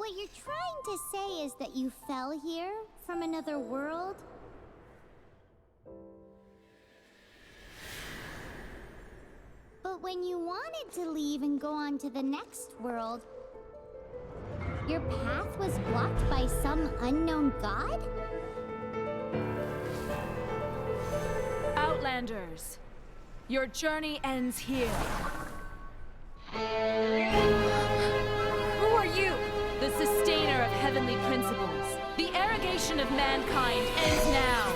what you're trying to say is that you fell here from another world? But when you wanted to leave and go on to the next world, your path was blocked by some unknown god? Outlanders, your journey ends here. Who are you? The sustainer of heavenly principles. The arrogation of mankind ends now.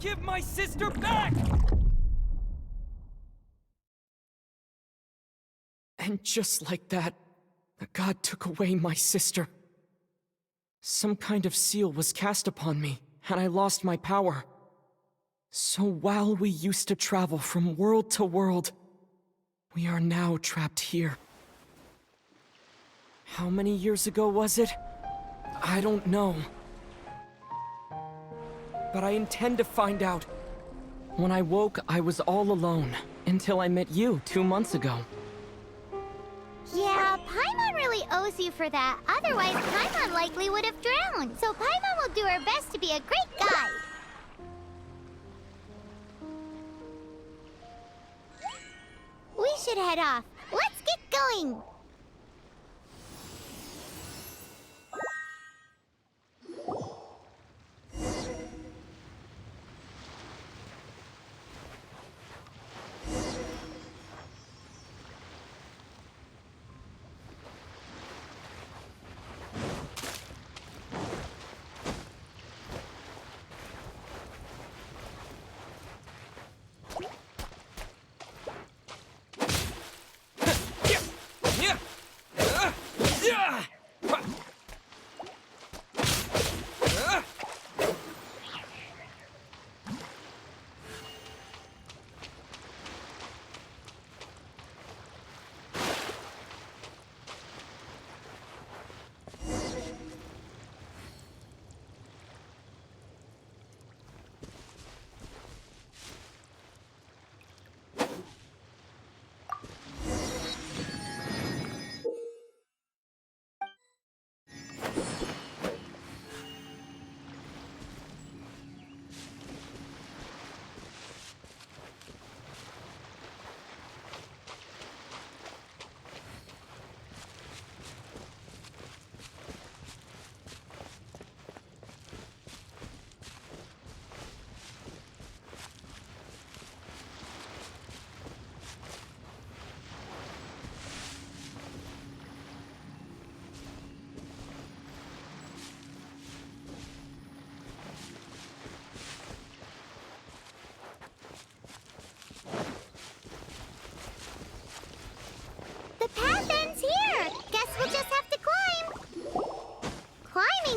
Give my sister back! And just like that, the god took away my sister. Some kind of seal was cast upon me, and I lost my power. So while we used to travel from world to world, we are now trapped here. How many years ago was it? I don't know. But I intend to find out. When I woke, I was all alone, until I met you 2 months ago. Yeah, Paimon really owes you for that. Otherwise, Paimon likely would have drowned. So Paimon will do her best to be a great guide. We should head off. Let's get going!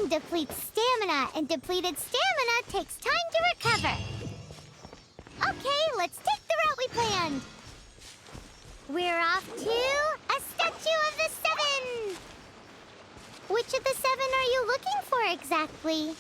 Depletes stamina, and depleted stamina takes time to recover. Okay, let's take the route we planned. We're off to a statue of the Seven. Which of the seven are you looking for exactly?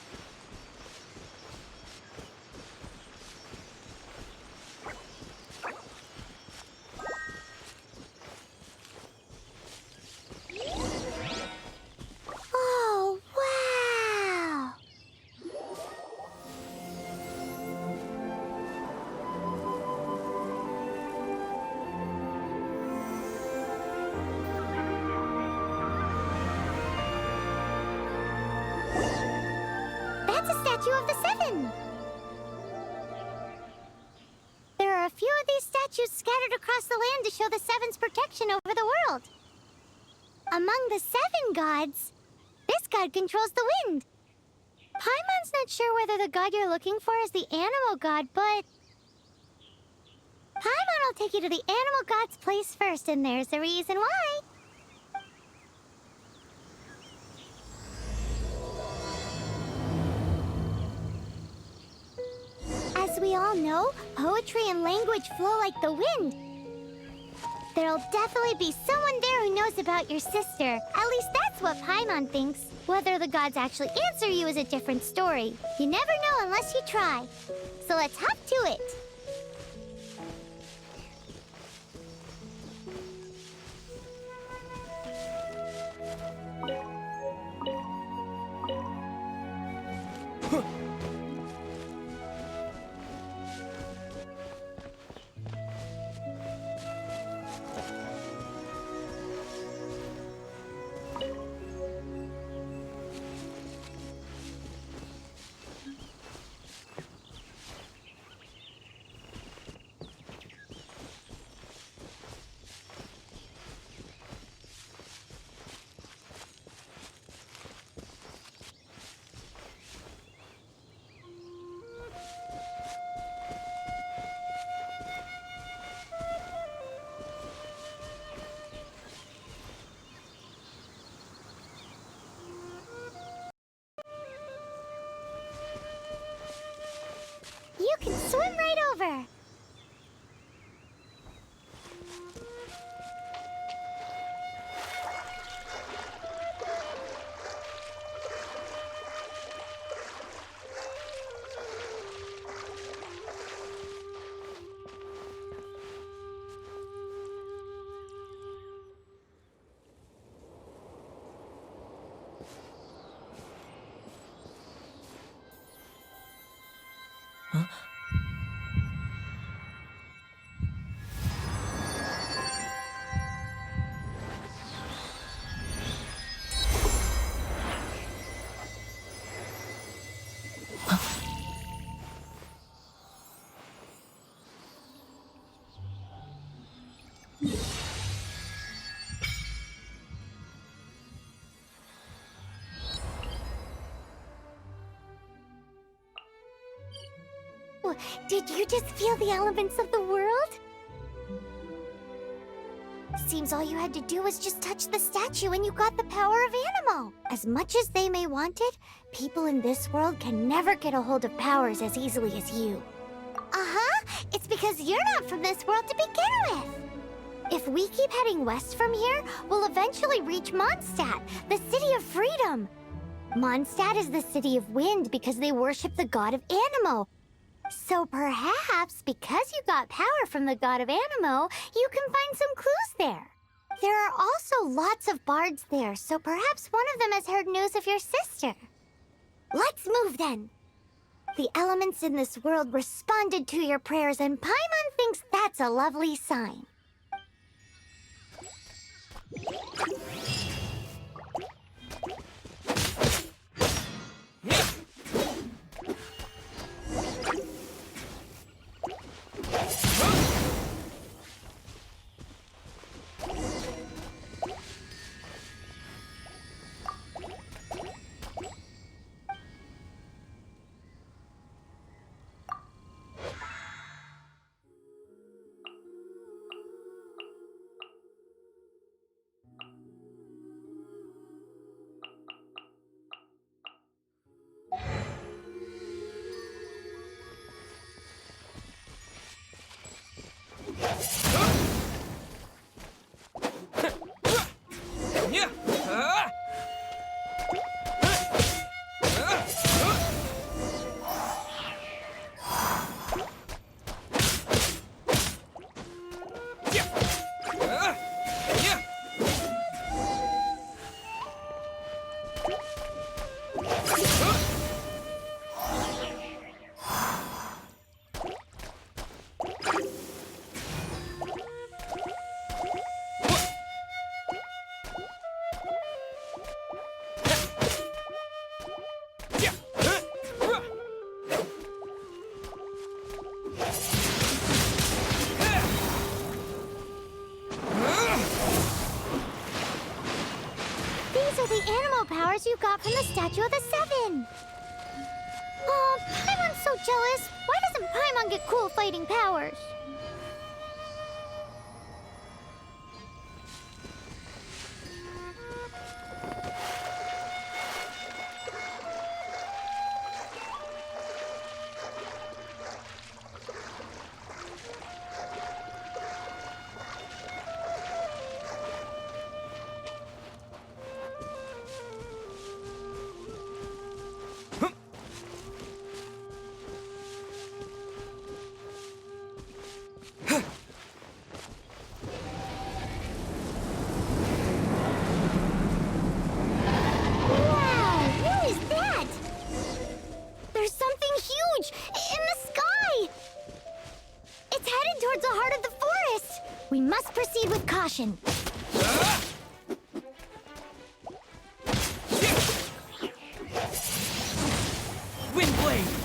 statue of the seven. There are a few of these statues scattered across the land to show the seven's protection over the world. Among the seven gods, this god controls the wind. Paimon's not sure whether the god you're looking for is the animal god, but Paimon will take you to the animal god's place first, and there's the reason why. As we all know, poetry and language flow like the wind. There'll definitely be someone there who knows about your sister. At least that's what Paimon thinks. Whether the gods actually answer you is a different story. You never know unless you try. So let's hop to it. You can swim right over. Did you just feel the elements of the world? Seems all you had to do was just touch the statue and you got the power of Animo. As much as they may want it, people in this world can never get a hold of powers as easily as you. Uh-huh, it's because you're not from this world to begin with. If we keep heading west from here, we'll eventually reach Mondstadt, the city of freedom. Mondstadt is the city of wind because they worship the god of Animo. So perhaps, because you got power from the god of Animo, you can find some clues there. There are also lots of bards there, so perhaps one of them has heard news of your sister. Let's move then. The elements in this world responded to your prayers, and Paimon thinks that's a lovely sign. These are the animal powers you got from the Statue of the Seven. Oh, Paimon's so jealous. Why doesn't Paimon get cool fighting powers? We must proceed with caution. Windblade!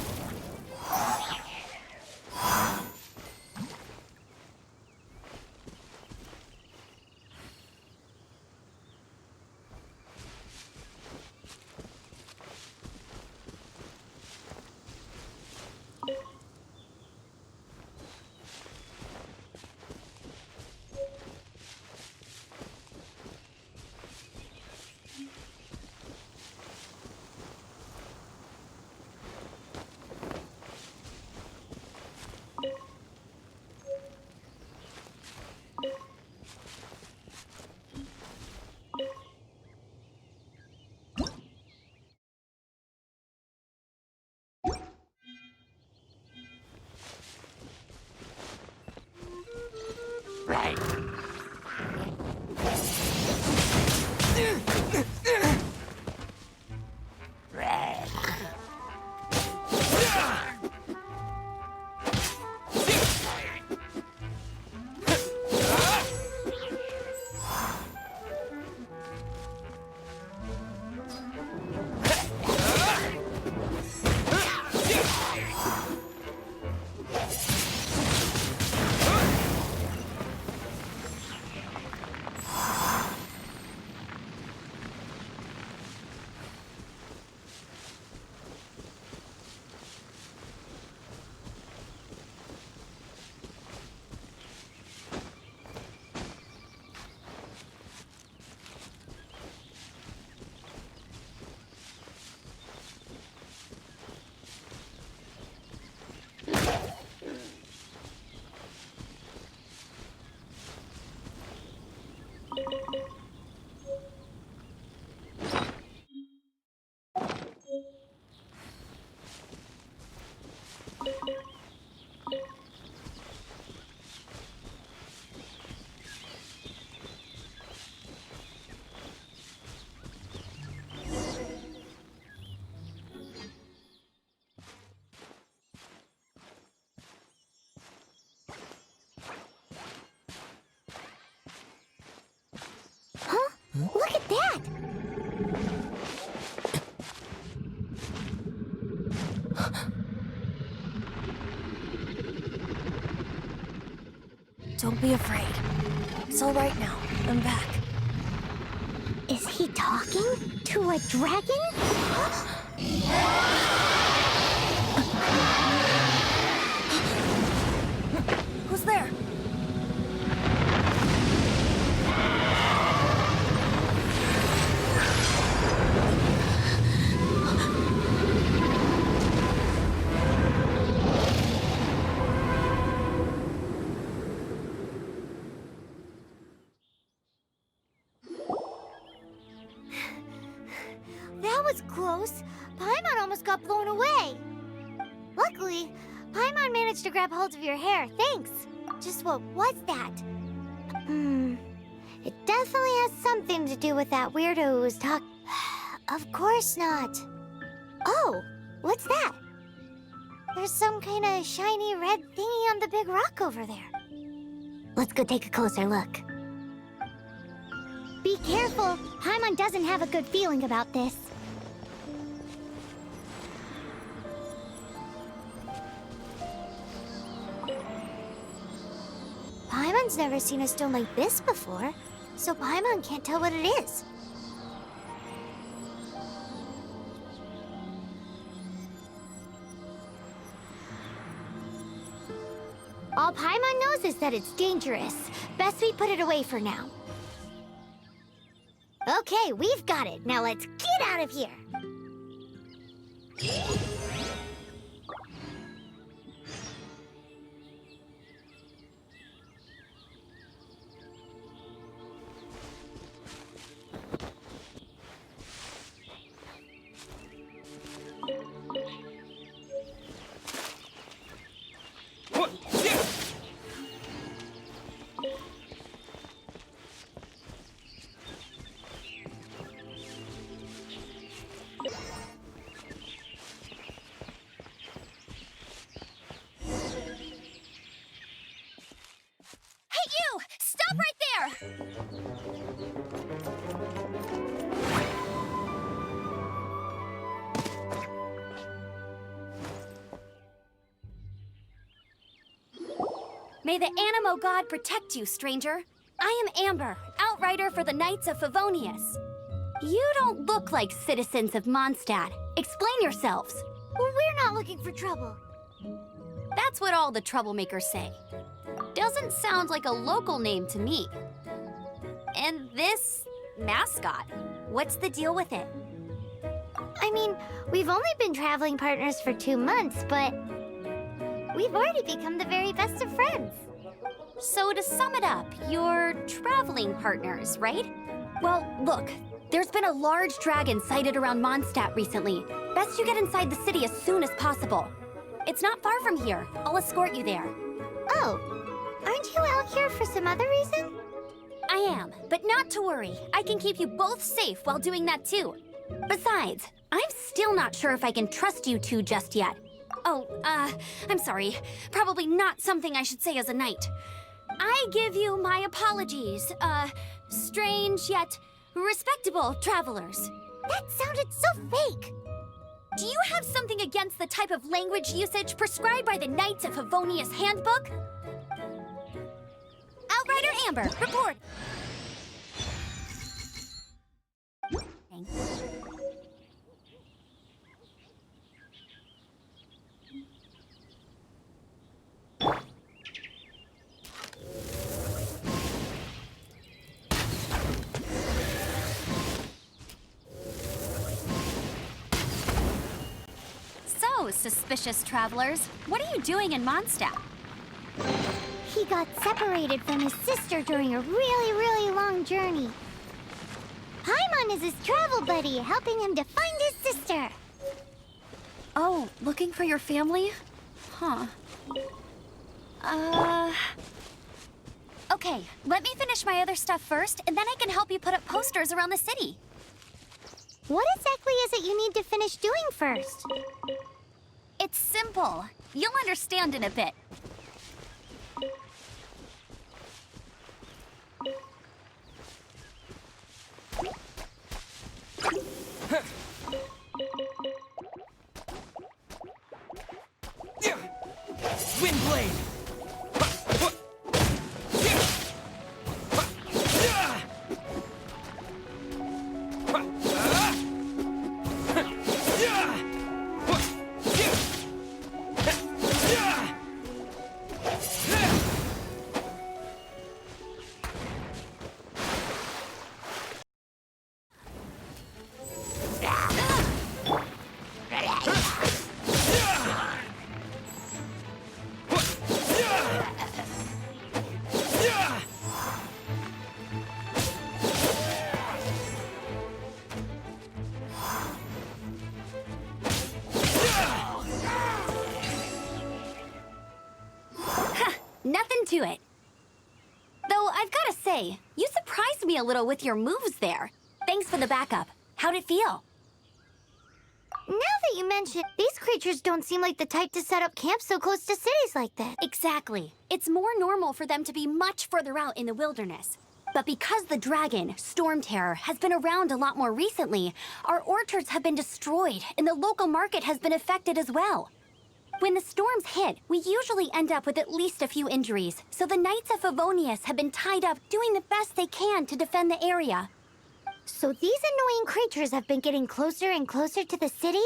Look at that! Don't be afraid. It's all right now. I'm back. Is he talking to a dragon? Who's there? That was close. Paimon almost got blown away. Luckily, Paimon managed to grab hold of your hair. Thanks. Just what was that? It definitely has something to do with that weirdo who was talking. Of course not. Oh, what's that? There's some kind of shiny red thingy on the big rock over there. Let's go take a closer look. Be careful. Paimon doesn't have a good feeling about this. Paimon's never seen a stone like this before, so Paimon can't tell what it is. All Paimon knows is that it's dangerous. Best we put it away for now. Okay, we've got it. Now let's get out of here. Stop right there! May the Animo God protect you, stranger. I am Amber, outrider for the Knights of Favonius. You don't look like citizens of Mondstadt. Explain yourselves. We're not looking for trouble. That's what all the troublemakers say. Doesn't sound like a local name to me. And this mascot, what's the deal with it? I mean, we've only been traveling partners for 2 months, but we've already become the very best of friends. So to sum it up, you're traveling partners, right? Well, look, there's been a large dragon sighted around Mondstadt recently. Best you get inside the city as soon as possible. It's not far from here. I'll escort you there. Oh, aren't you out here for some other reason? I am, but not to worry. I can keep you both safe while doing that too. Besides, I'm still not sure if I can trust you two just yet. Oh, I'm sorry. Probably not something I should say as a knight. I give you my apologies, strange yet respectable travelers. That sounded so fake. Do you have something against the type of language usage prescribed by the Knights of Favonius Handbook? Outrider Amber, report. So, suspicious travelers, what are you doing in Mondstadt? He got separated from his sister during a really long journey. Paimon is his travel buddy, helping him to find his sister. Oh, looking for your family? Huh. Okay, let me finish my other stuff first, and then I can help you put up posters around the city. What exactly is it you need to finish doing first? It's simple. You'll understand in a bit. Windblade! Nothing to it. Though I've gotta say, you surprised me a little with your moves there. Thanks for the backup. How'd it feel? Now that you mention, these creatures don't seem like the type to set up camp so close to cities like that. Exactly. It's more normal for them to be much further out in the wilderness. But because the dragon, Storm Terror, has been around a lot more recently, our orchards have been destroyed and the local market has been affected as well. When the storms hit, we usually end up with at least a few injuries, so the Knights of Favonius have been tied up doing the best they can to defend the area. So these annoying creatures have been getting closer and closer to the city?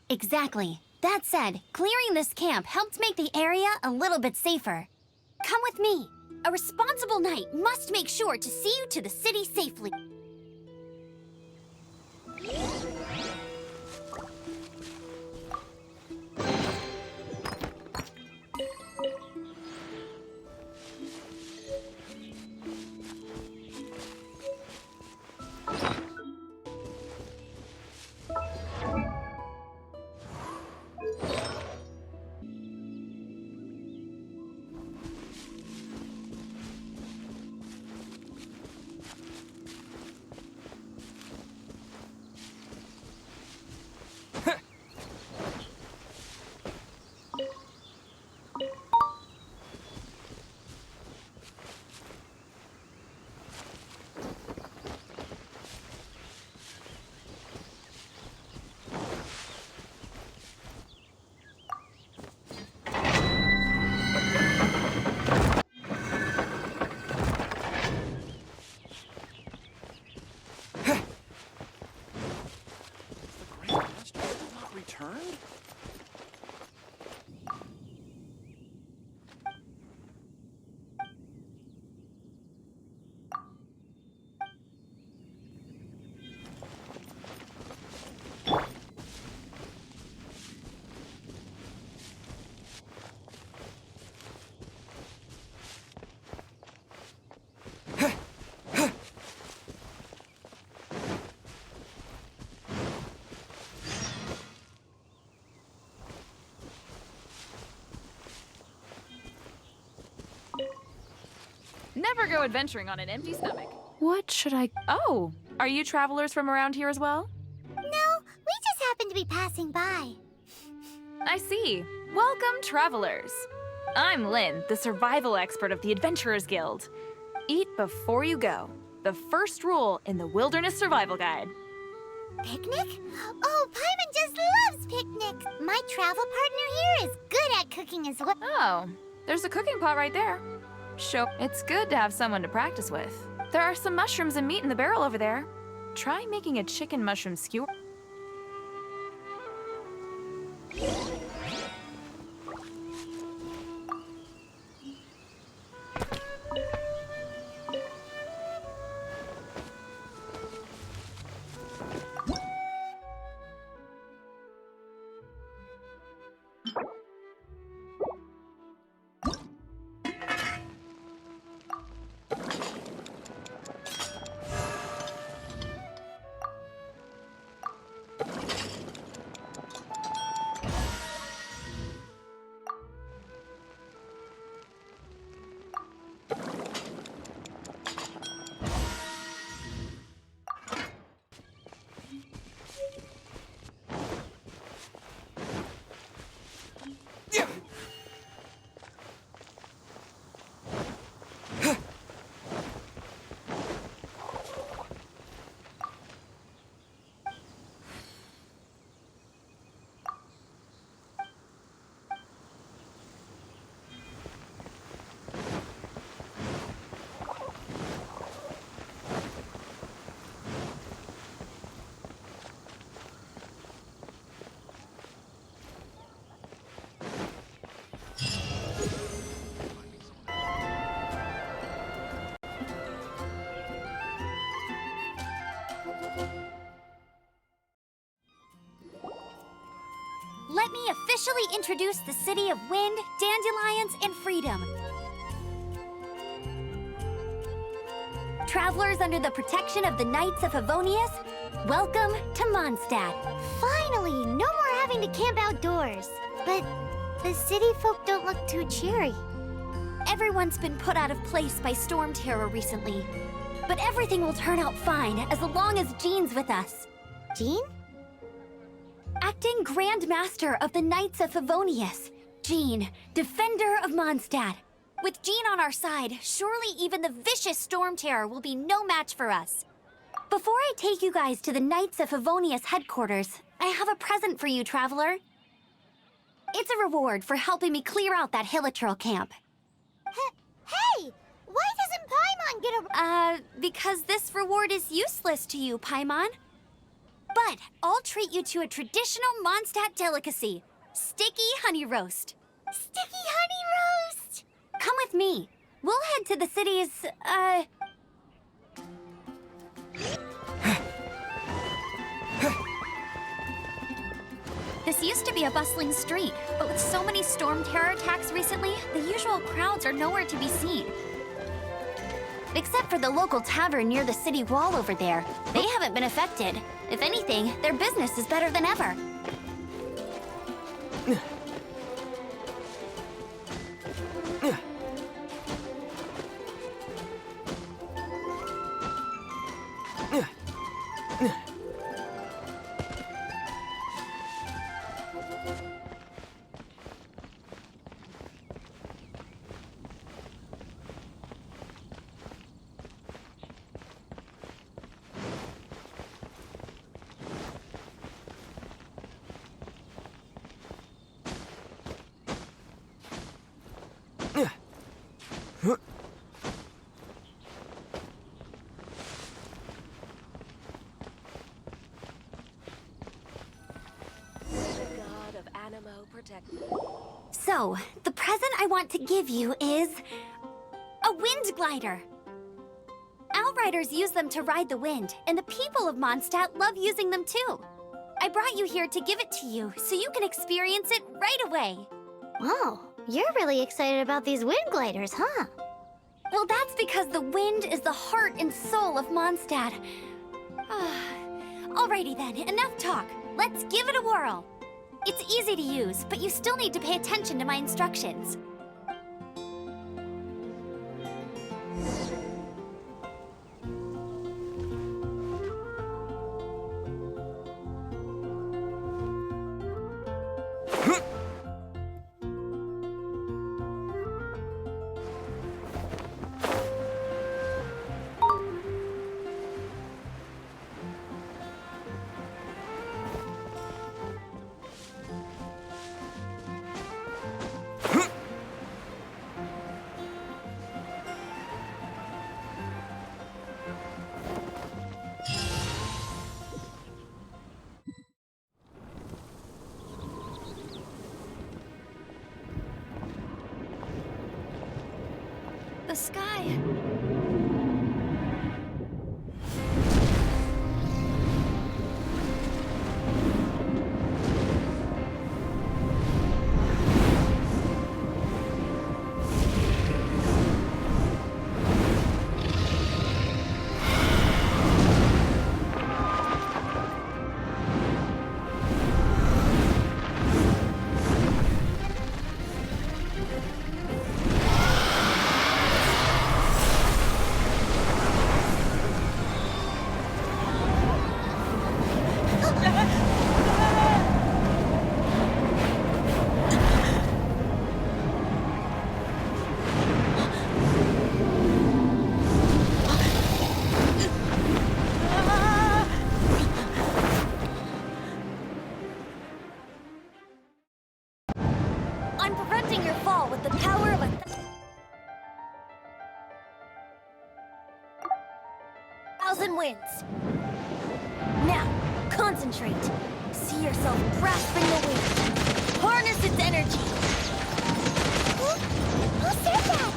Exactly. That said, clearing this camp helped make the area a little bit safer. Come with me. A responsible knight must make sure to see you to the city safely. Returned? Never go adventuring on an empty stomach. What should I... Oh, are you travelers from around here as well? No, we just happen to be passing by. I see. Welcome, travelers. I'm Lynn, the survival expert of the Adventurers Guild. Eat before you go. The first rule in the Wilderness Survival Guide. Picnic? Oh, Paimon just loves picnics. My travel partner here is good at cooking as well. Oh, there's a cooking pot right there. It's good to have someone to practice with. There are some mushrooms and meat in the barrel over there. Try making a chicken mushroom skewer. Let me officially introduce the city of wind, dandelions, and freedom. Travelers under the protection of the Knights of Favonius, welcome to Mondstadt. Finally, no more having to camp outdoors. But the city folk don't look too cheery. Everyone's been put out of place by storm terror recently. But everything will turn out fine as long as Jean's with us. Jean? Acting Grand Master of the Knights of Favonius, Jean, Defender of Mondstadt. With Jean on our side, surely even the vicious storm terror will be no match for us. Before I take you guys to the Knights of Favonius headquarters, I have a present for you, traveler. It's a reward for helping me clear out that Hilichurl camp. Hey! Why doesn't Paimon get a... Because this reward is useless to you, Paimon. But I'll treat you to a traditional Mondstadt delicacy, Sticky honey roast. Sticky honey roast! Come with me. We'll head to the city's, This used to be a bustling street, but with so many storm terror attacks recently, the usual crowds are nowhere to be seen. Except for the local tavern near the city wall over there. They haven't been affected. If anything, their business is better than ever. So, the present I want to give you is a wind glider. Outriders use them to ride the wind, and the people of Mondstadt love using them too. I brought you here to give it to you, so you can experience it right away. Wow, you're really excited about these wind gliders, huh? Well, that's because the wind is the heart and soul of Mondstadt. Alrighty then, enough talk. Let's give it a whirl. It's easy to use, but you still need to pay attention to my instructions. The sky. I'm preventing your fall with the power of a thousand winds. Now, concentrate. See yourself grasping the wind. Harness its energy. Who said that?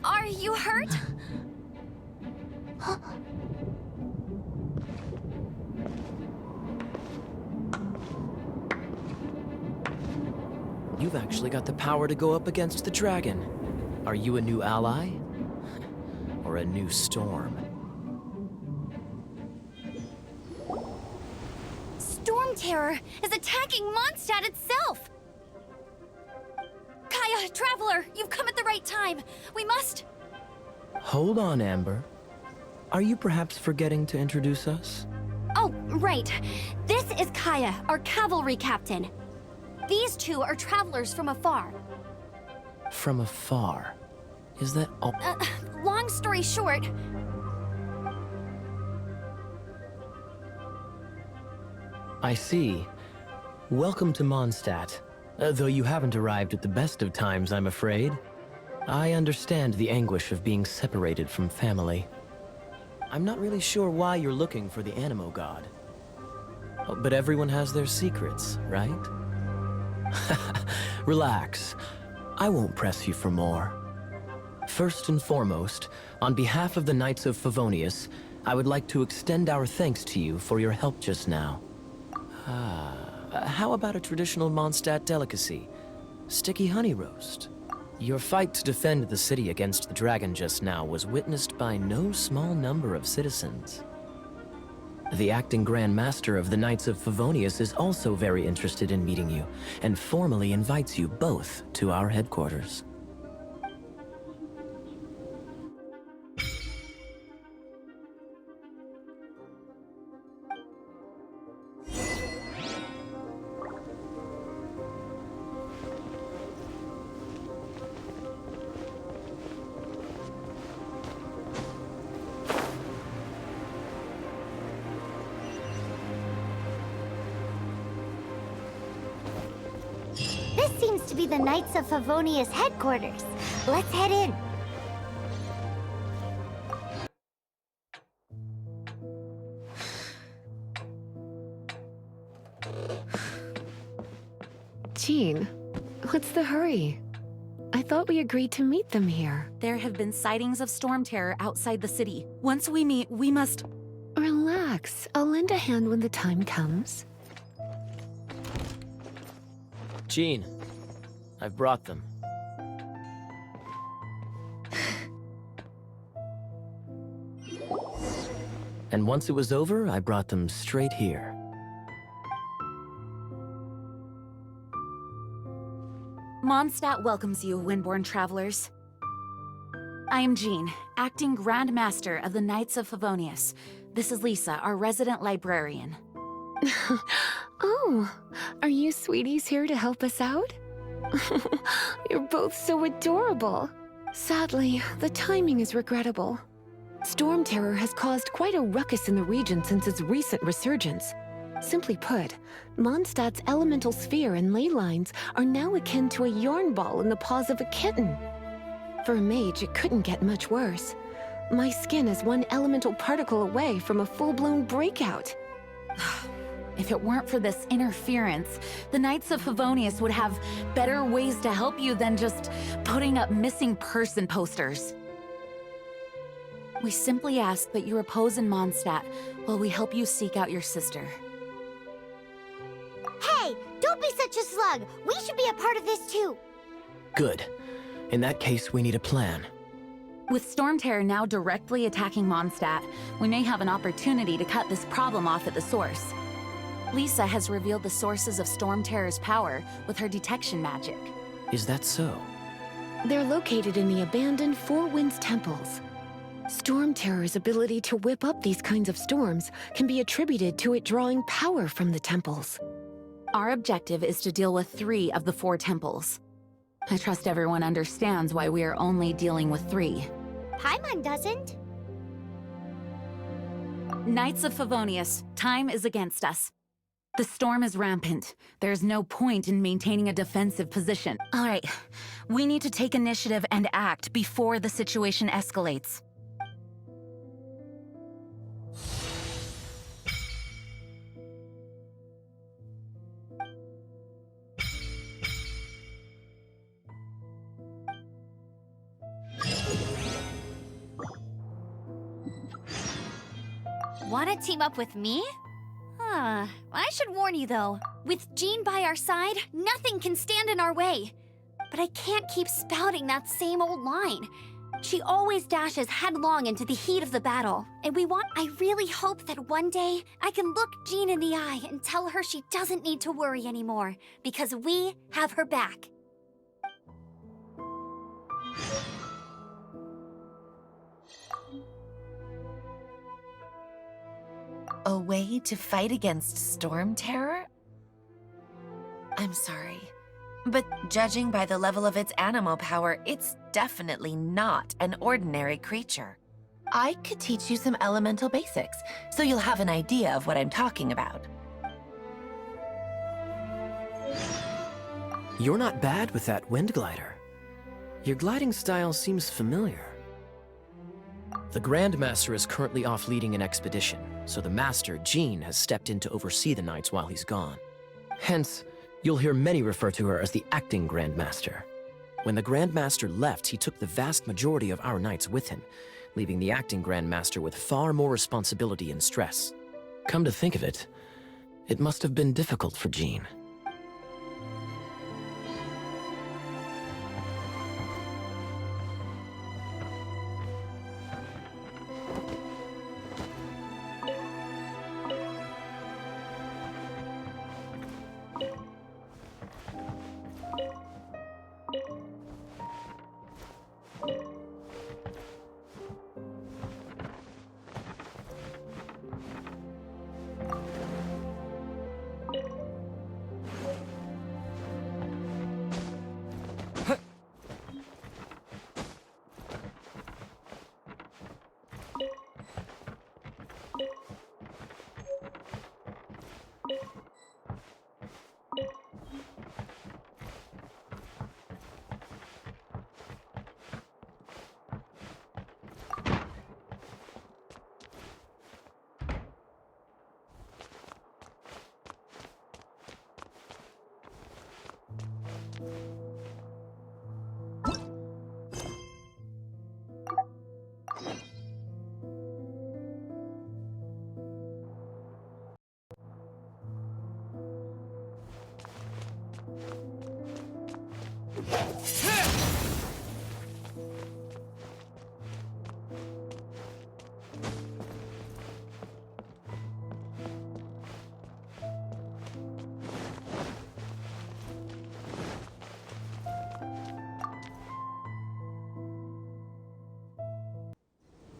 Are you hurt? You've actually got the power to go up against the dragon. Are you a new ally? Or a new storm? Storm Terror is attacking Mondstadt itself! Kaya, Traveler, you've come at the right time. We must... Hold on, Amber. Are you perhaps forgetting to introduce us? Oh, right. This is Kaya, our cavalry captain. These two are travelers from afar. From afar? Is that all? Long story short... I see. Welcome to Mondstadt. Though you haven't arrived at the best of times, I'm afraid. I understand the anguish of being separated from family. I'm not really sure why you're looking for the Animo God. But everyone has their secrets, right? Relax. I won't press you for more. First and foremost, on behalf of the Knights of Favonius, I would like to extend our thanks to you for your help just now. How about a traditional Mondstadt delicacy? Sticky honey roast. Your fight to defend the city against the dragon just now was witnessed by no small number of citizens. The acting Grand Master of the Knights of Favonius is also very interested in meeting you, and formally invites you both to our headquarters. This seems to be the Knights of Favonius headquarters. Let's head in. Jean, what's the hurry? I thought we agreed to meet them here. There have been sightings of storm terror outside the city. Once we meet, we must... Relax. I'll lend a hand when the time comes. Jean, I've brought them. And once it was over, I brought them straight here. Mondstadt welcomes you, Windborn travelers. I am Jean, acting Grand Master of the Knights of Favonius. This is Lisa, our resident librarian. Oh, are you sweeties here to help us out? You're both so adorable. Sadly, the timing is regrettable. Storm Terror has caused quite a ruckus in the region since its recent resurgence. Simply put, Mondstadt's elemental sphere and ley lines are now akin to a yarn ball in the paws of a kitten. For a mage, it couldn't get much worse. My skin is one elemental particle away from a full-blown breakout. If it weren't for this interference, the Knights of Favonius would have better ways to help you than just putting up missing person posters. We simply ask that you repose in Mondstadt while we help you seek out your sister. Hey, don't be such a slug. We should be a part of this too. Good. In that case, we need a plan. With Storm Terror now directly attacking Mondstadt, we may have an opportunity to cut this problem off at the source. Lisa has revealed the sources of Storm Terror's power with her detection magic. Is that so? They're located in the abandoned Four Winds temples. Storm Terror's ability to whip up these kinds of storms can be attributed to it drawing power from the temples. Our objective is to deal with 3 of the 4 temples. I trust everyone understands why we are only dealing with 3. Paimon doesn't. Knights of Favonius, time is against us. The storm is rampant. There's no point in maintaining a defensive position. All right, we need to take initiative and act before the situation escalates. Want to team up with me? I should warn you though, with Jean by our side, nothing can stand in our way. but I can't keep spouting that same old line. She always dashes headlong into the heat of the battle, and I really hope that one day I can look Jean in the eye and tell her she doesn't need to worry anymore, because we have her back. A way to fight against storm terror? I'm sorry, but judging by the level of its animal power, it's definitely not an ordinary creature. I could teach you some elemental basics, so you'll have an idea of what I'm talking about. You're not bad with that wind glider. Your gliding style seems familiar. The Grandmaster is currently off leading an expedition, so the Master, Jean, has stepped in to oversee the Knights while he's gone. Hence, you'll hear many refer to her as the acting Grandmaster. When the Grandmaster left, he took the vast majority of our Knights with him, leaving the acting Grandmaster with far more responsibility and stress. Come to think of it, it must have been difficult for Jean.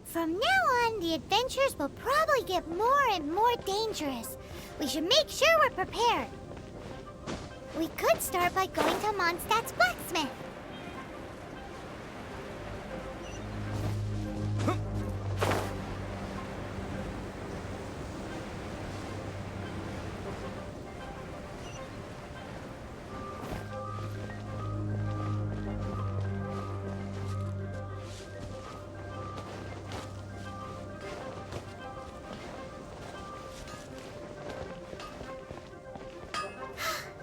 From now on, the adventures will probably get more and more dangerous. We should make sure we're prepared. We could start by going to Mondstadt's blacksmith.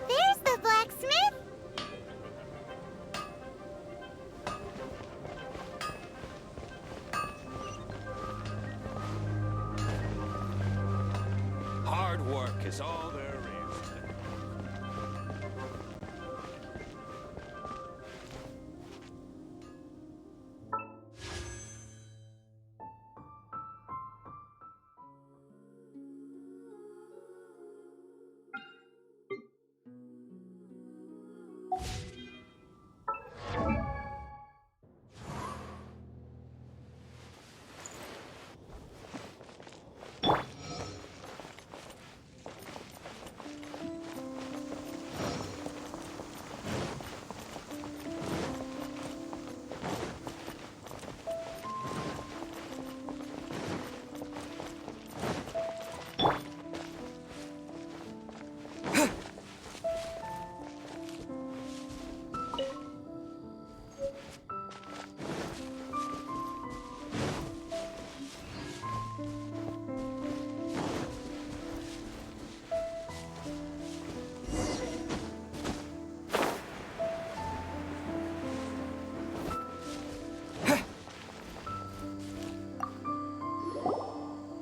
There's the blacksmith! Hard work is all there is.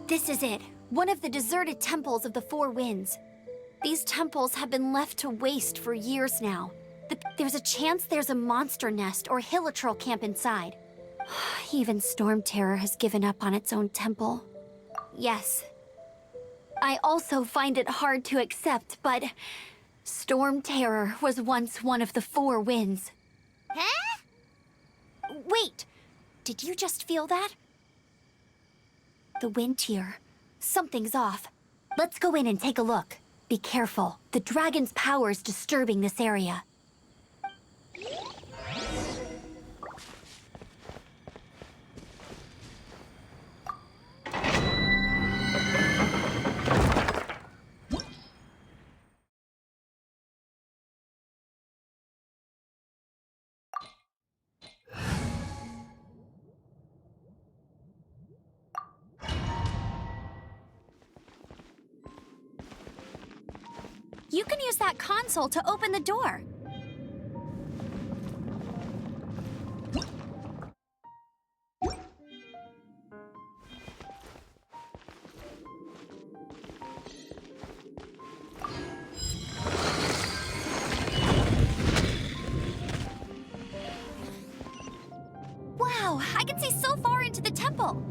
This is it, one of the deserted temples of the Four Winds. These temples have been left to waste for years now. There's a chance there's a monster nest or hilichurl camp inside. Even Storm Terror has given up on its own temple. Yes. I also find it hard to accept, but Storm Terror was once one of the 4 winds. Huh? Wait! Did you just feel that? The wind here. Something's off. Let's go in and take a look. Be careful. The dragon's power's disturbing this area. You can use that console to open the door. Wow, I can see so far into the temple.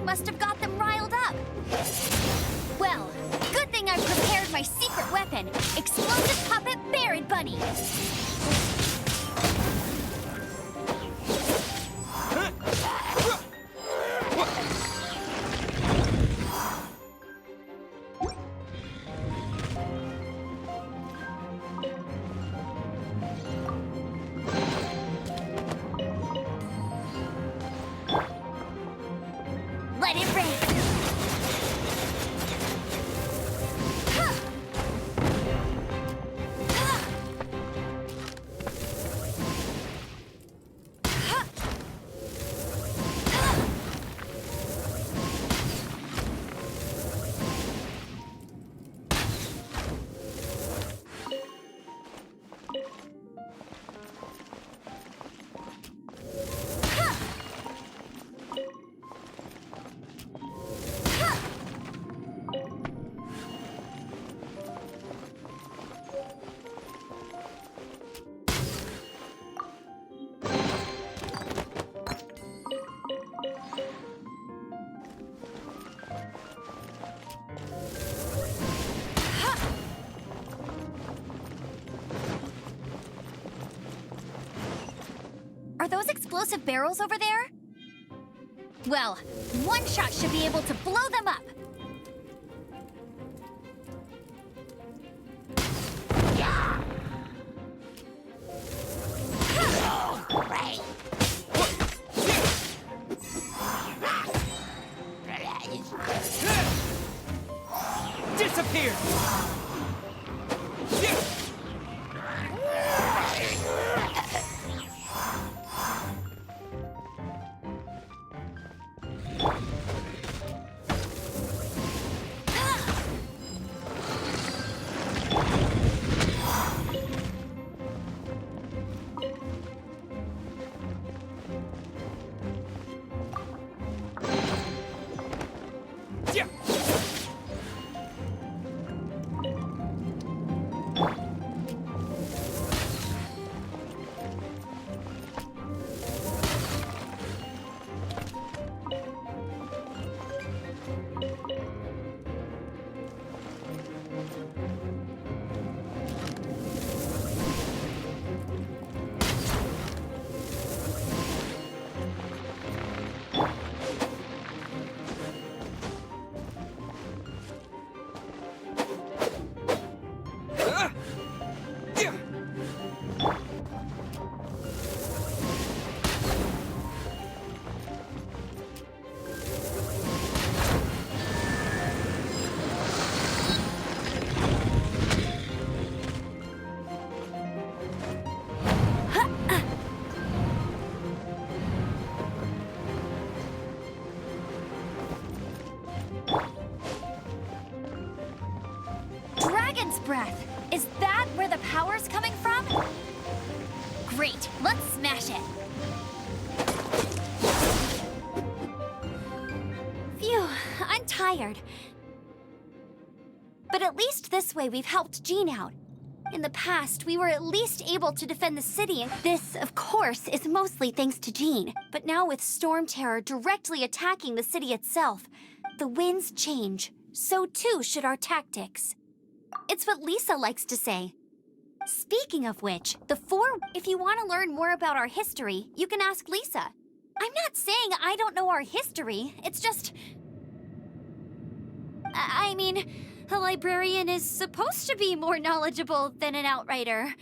Must have got them riled up. Well, good thing I've prepared my secret weapon, explosive puppet Barret Bunny. Let it rain. those explosive barrels over there? Well, one shot should be able to blow them up. Disappear! Dragon's breath! Is that where the power's coming from? Great, let's smash it! Phew, I'm tired. But at least this way we've helped Jean out. In the past, we were at least able to defend the city, and this, of course, is mostly thanks to Jean. But now with Storm Terror directly attacking the city itself, the winds change. So too should our tactics. It's what Lisa likes to say. Speaking of which, if you want to learn more about our history, you can ask Lisa. I'm not saying I don't know our history, it's just... I mean, a librarian is supposed to be more knowledgeable than an outrider.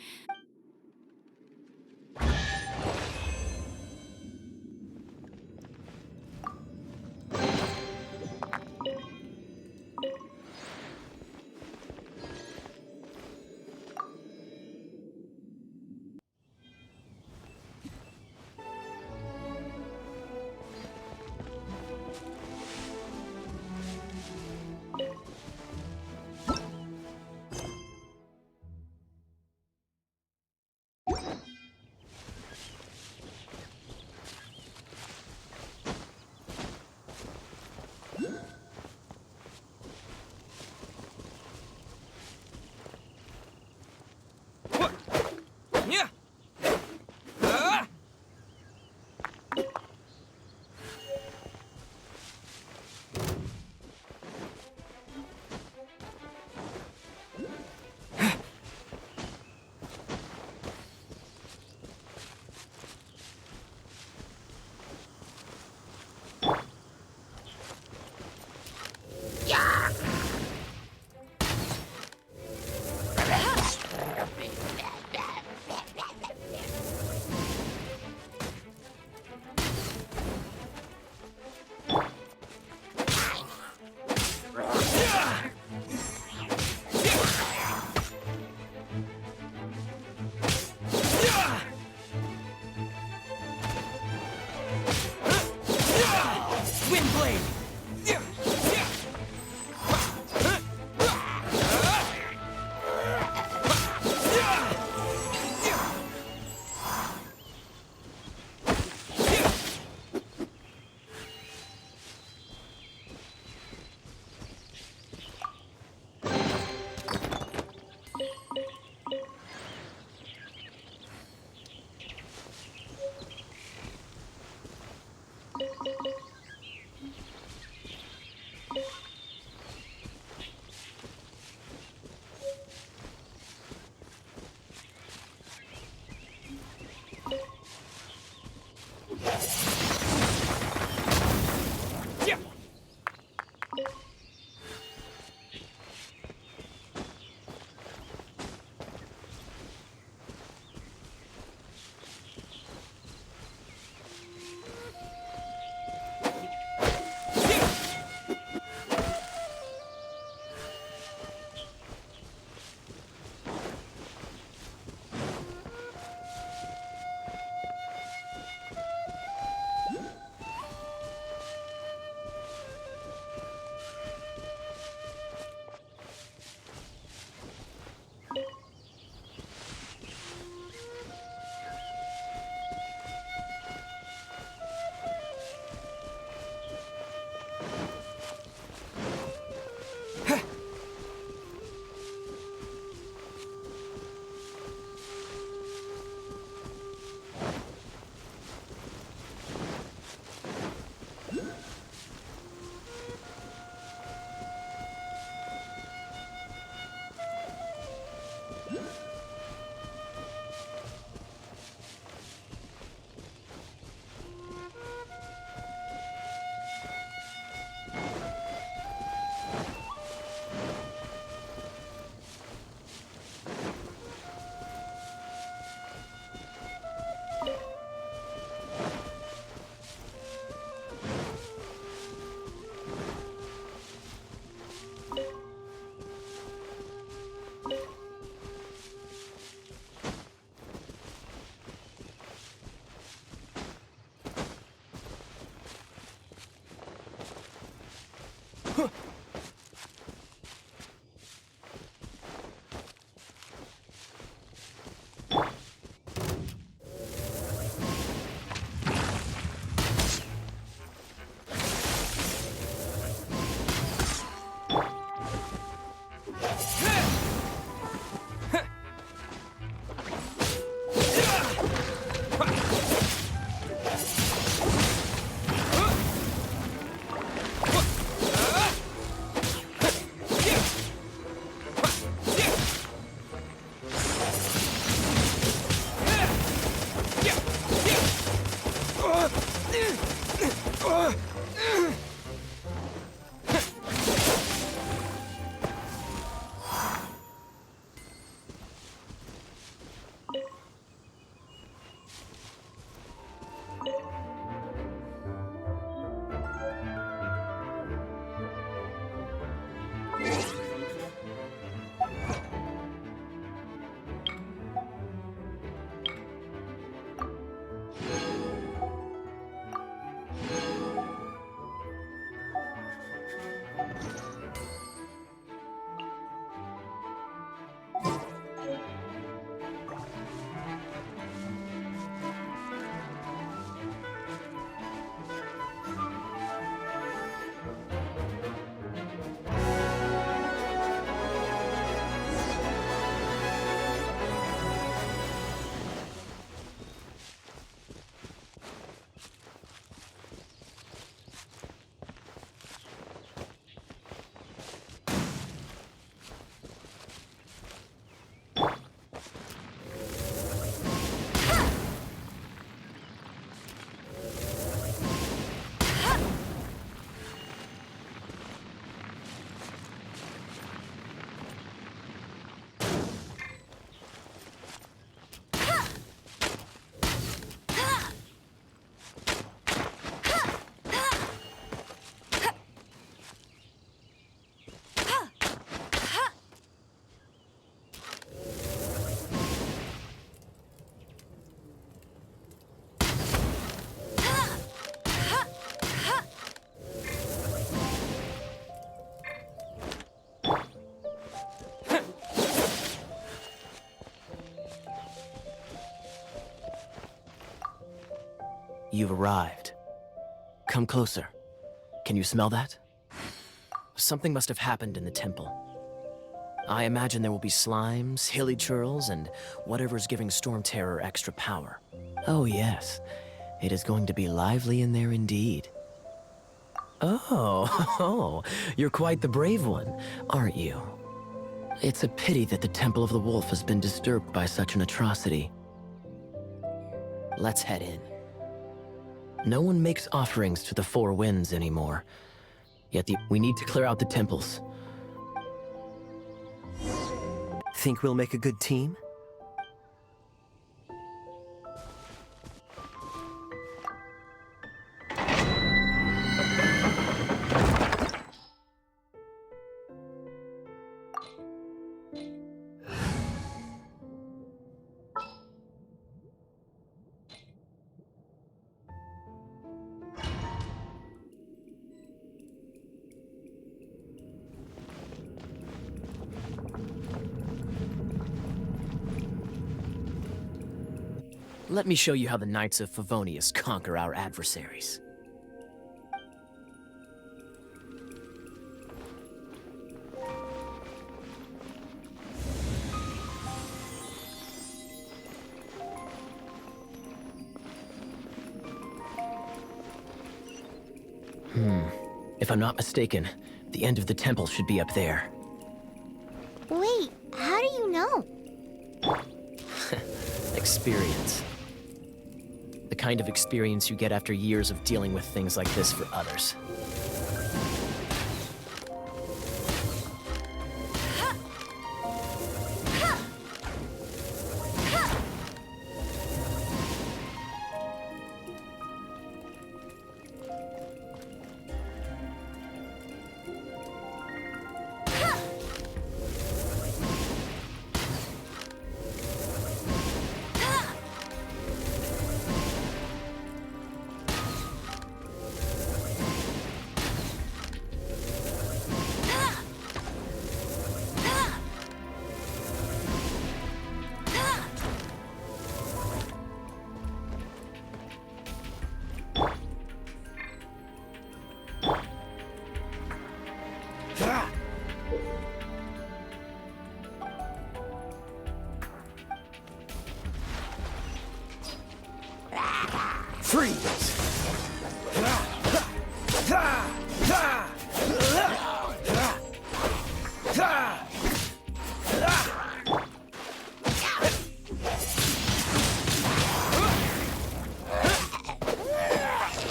You've arrived. Come closer. Can you smell that? Something must have happened in the temple. I imagine there will be slimes, hilly churls, and whatever's giving Storm Terror extra power. Oh yes, it is going to be lively in there indeed. Oh, you're quite the brave one, aren't you? It's a pity that the Temple of the Wolf has been disturbed by such an atrocity. Let's head in. No one makes offerings to the Four Winds anymore. Yet we need to clear out the temples. Think we'll make a good team? Let me show you how the Knights of Favonius conquer our adversaries. If I'm not mistaken, the end of the temple should be up there. Wait, how do you know? Experience. The kind of experience you get after years of dealing with things like this for others. Freeze!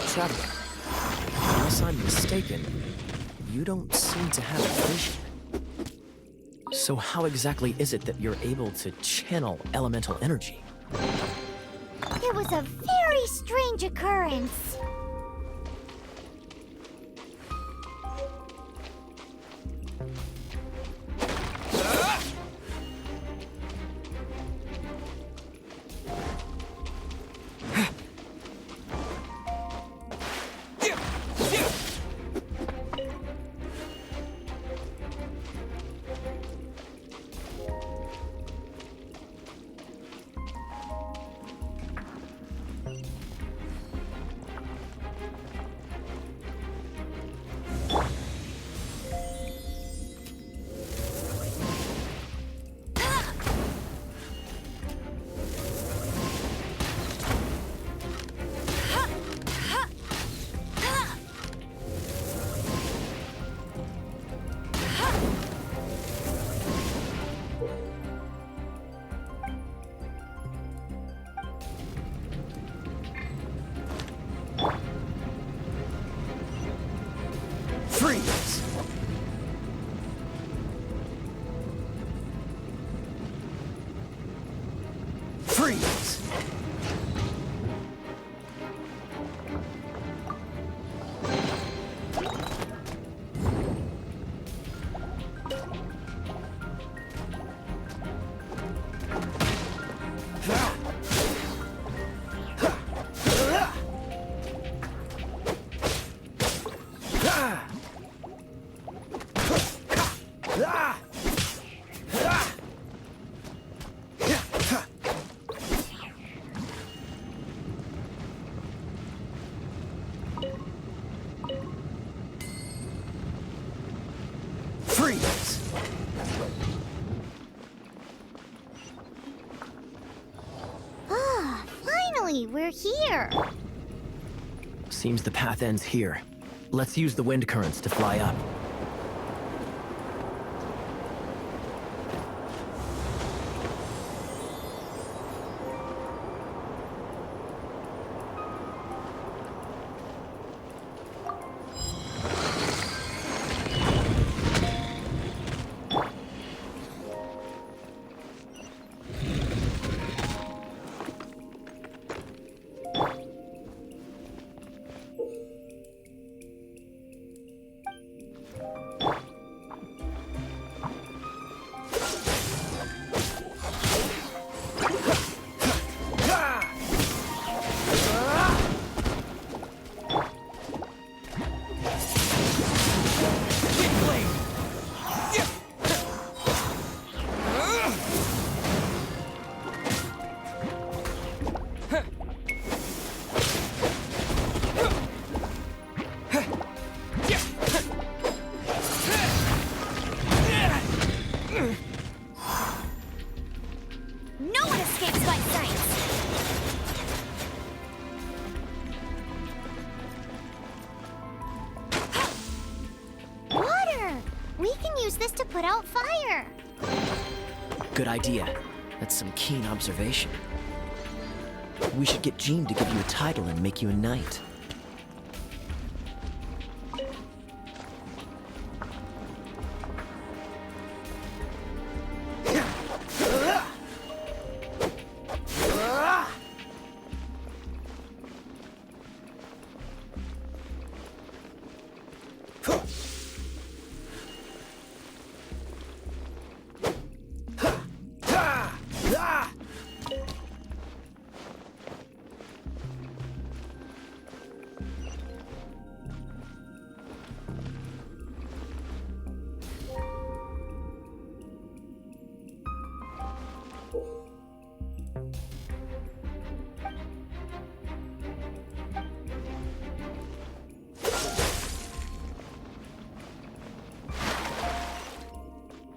Traveler, unless I'm mistaken, you don't seem to have vision. So how exactly is it that you're able to channel elemental energy? It was a very strange occurrence. Finally, we're here. Seems the path ends here. Let's use the wind currents to fly up. No one escapes my sight! Water! We can use this to put out fire. Good idea. That's some keen observation. We should get Jean to give you a title and make you a knight.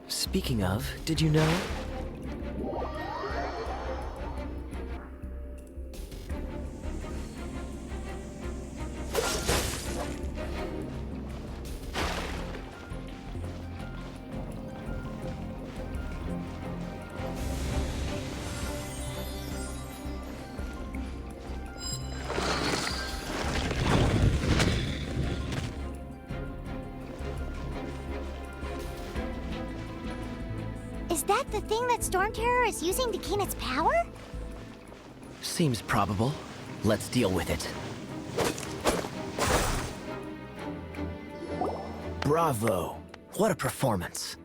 Speaking of, did you know? Is that the thing that Storm Terror is using to gain its power? Seems probable. Let's deal with it. Bravo! What a performance.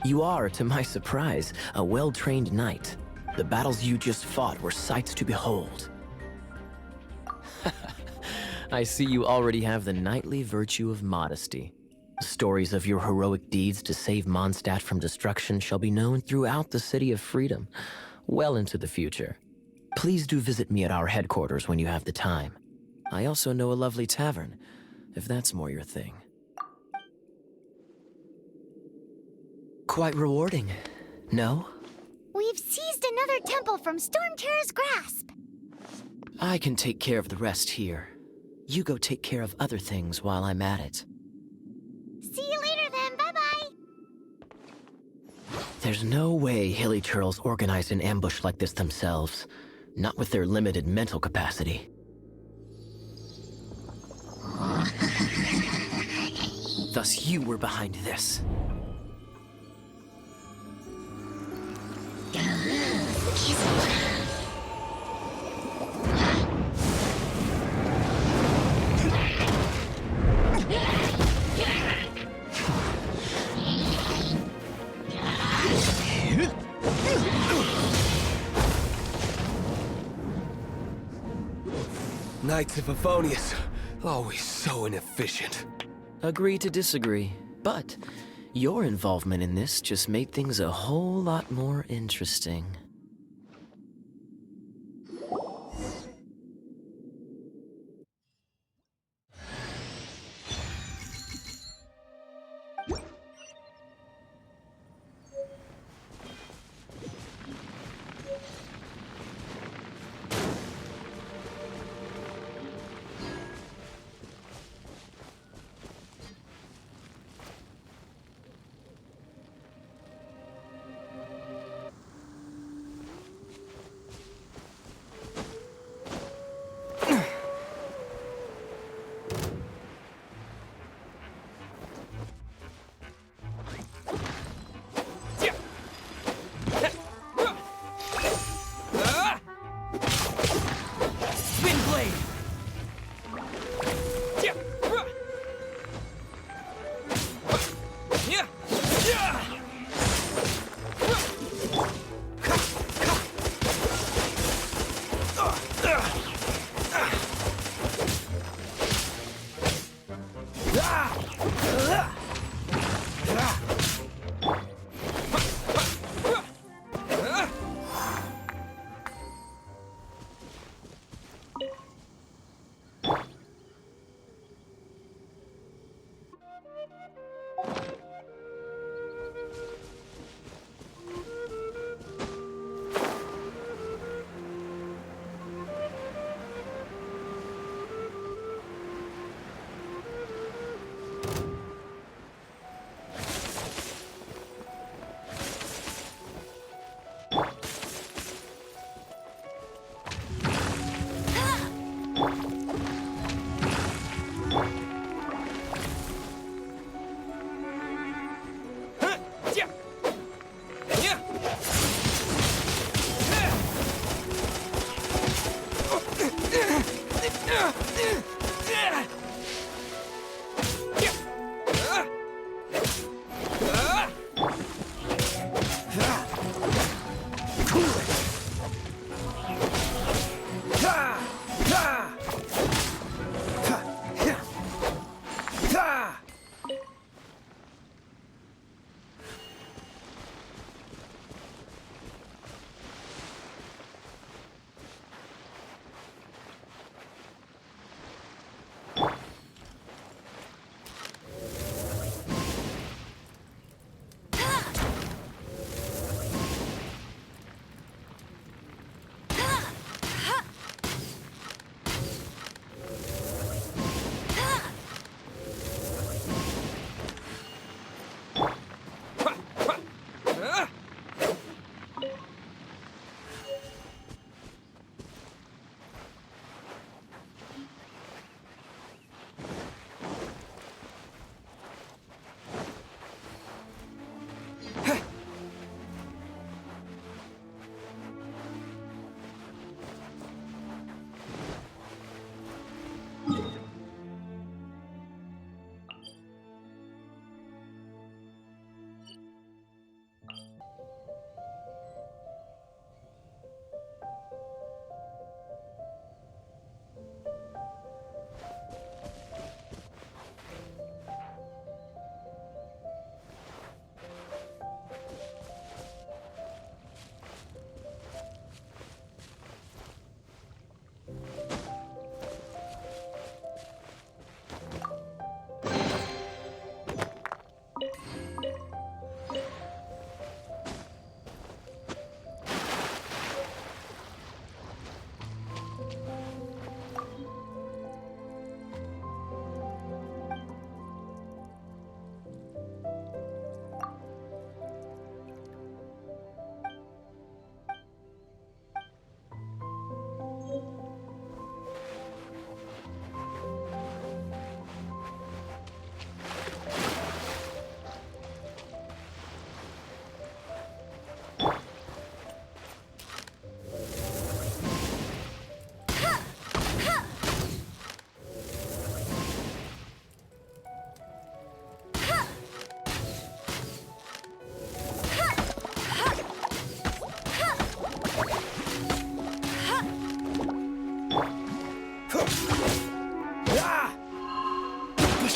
You are, to my surprise, a well-trained knight. The battles you just fought were sights to behold. I see you already have the knightly virtue of modesty. Stories of your heroic deeds to save Mondstadt from destruction shall be known throughout the City of Freedom, well into the future. Please do visit me at our headquarters when you have the time. I also know a lovely tavern, if that's more your thing. Quite rewarding, no? We've seized another temple from Storm Terror's grasp. I can take care of the rest here. You go take care of other things while I'm at it. See you later then, bye-bye! There's no way Hilly Churls organized an ambush like this themselves. Not with their limited mental capacity. Thus you were behind this. Knights of Favonius, always so inefficient. Agree to disagree, but your involvement in this just made things a whole lot more interesting.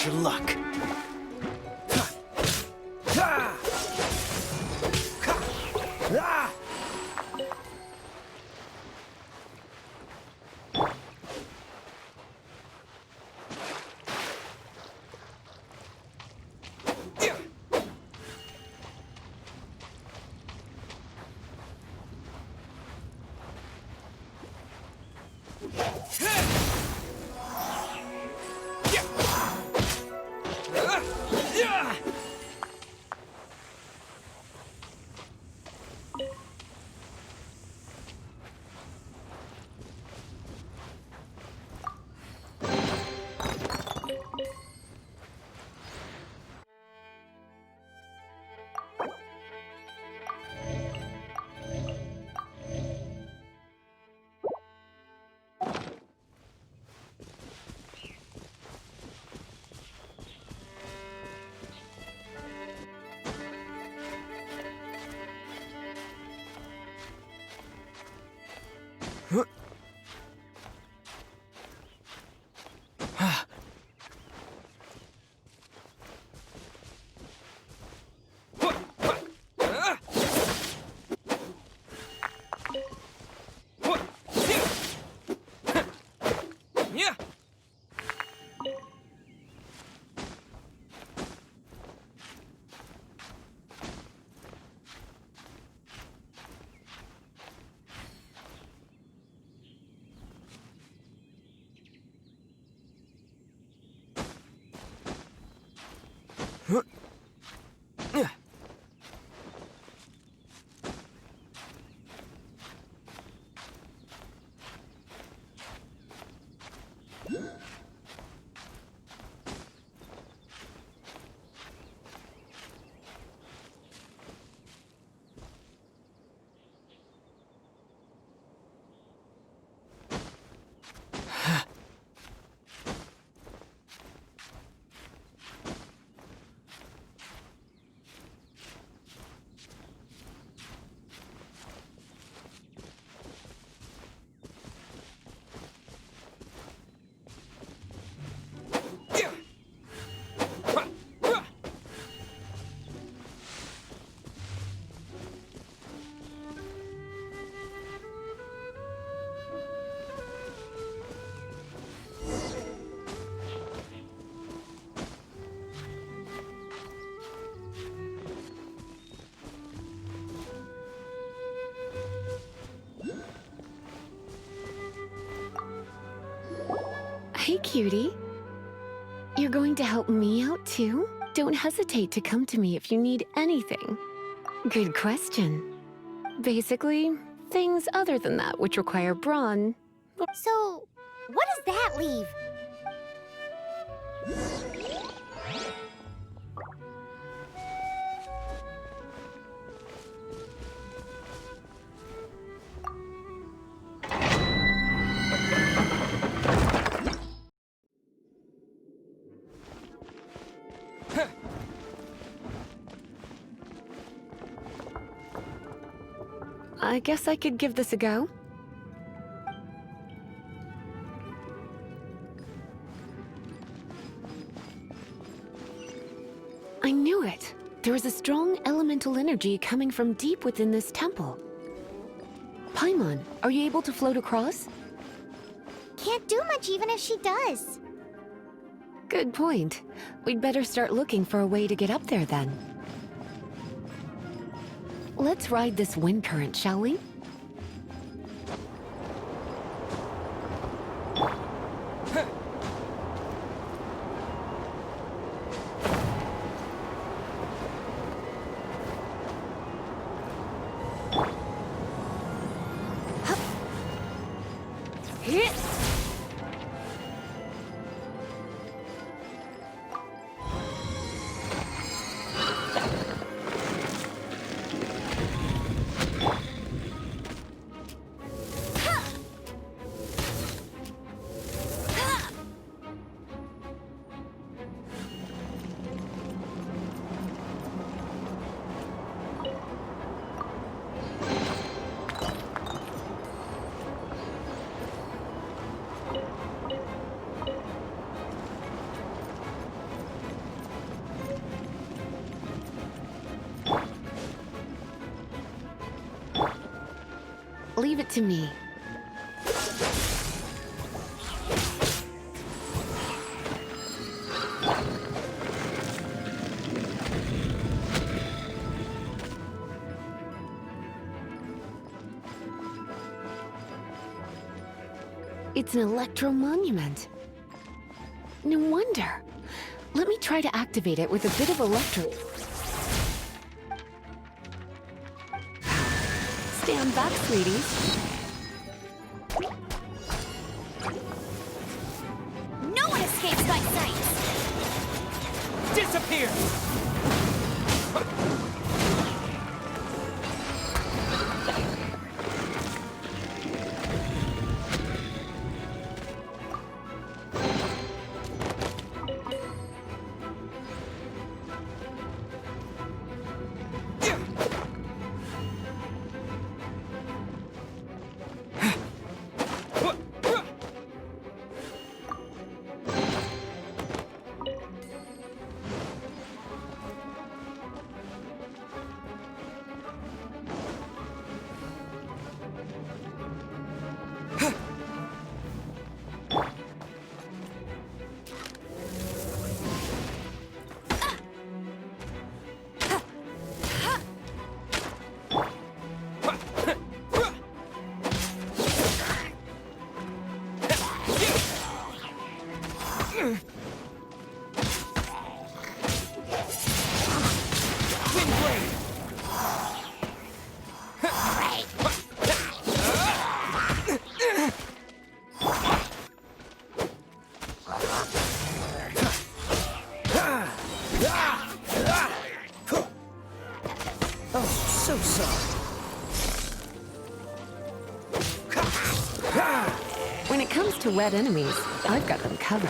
Your luck. Hey, cutie. You're going to help me out too? Don't hesitate to come to me if you need anything. Good question. Basically, things other than that which require brawn. So, what does that leave? I guess I could give this a go. I knew it! There is a strong elemental energy coming from deep within this temple. Paimon, are you able to float across? Can't do much even if she does. Good point. We'd better start looking for a way to get up there then. Let's ride this wind current, shall we? Leave it to me. It's an electro monument. No wonder. Let me try to activate it with a bit of electro. Stand back, sweeties. No one escapes my sight! Disappear! So sorry. When it comes to wet enemies, I've got them covered.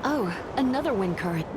Oh, another wind current.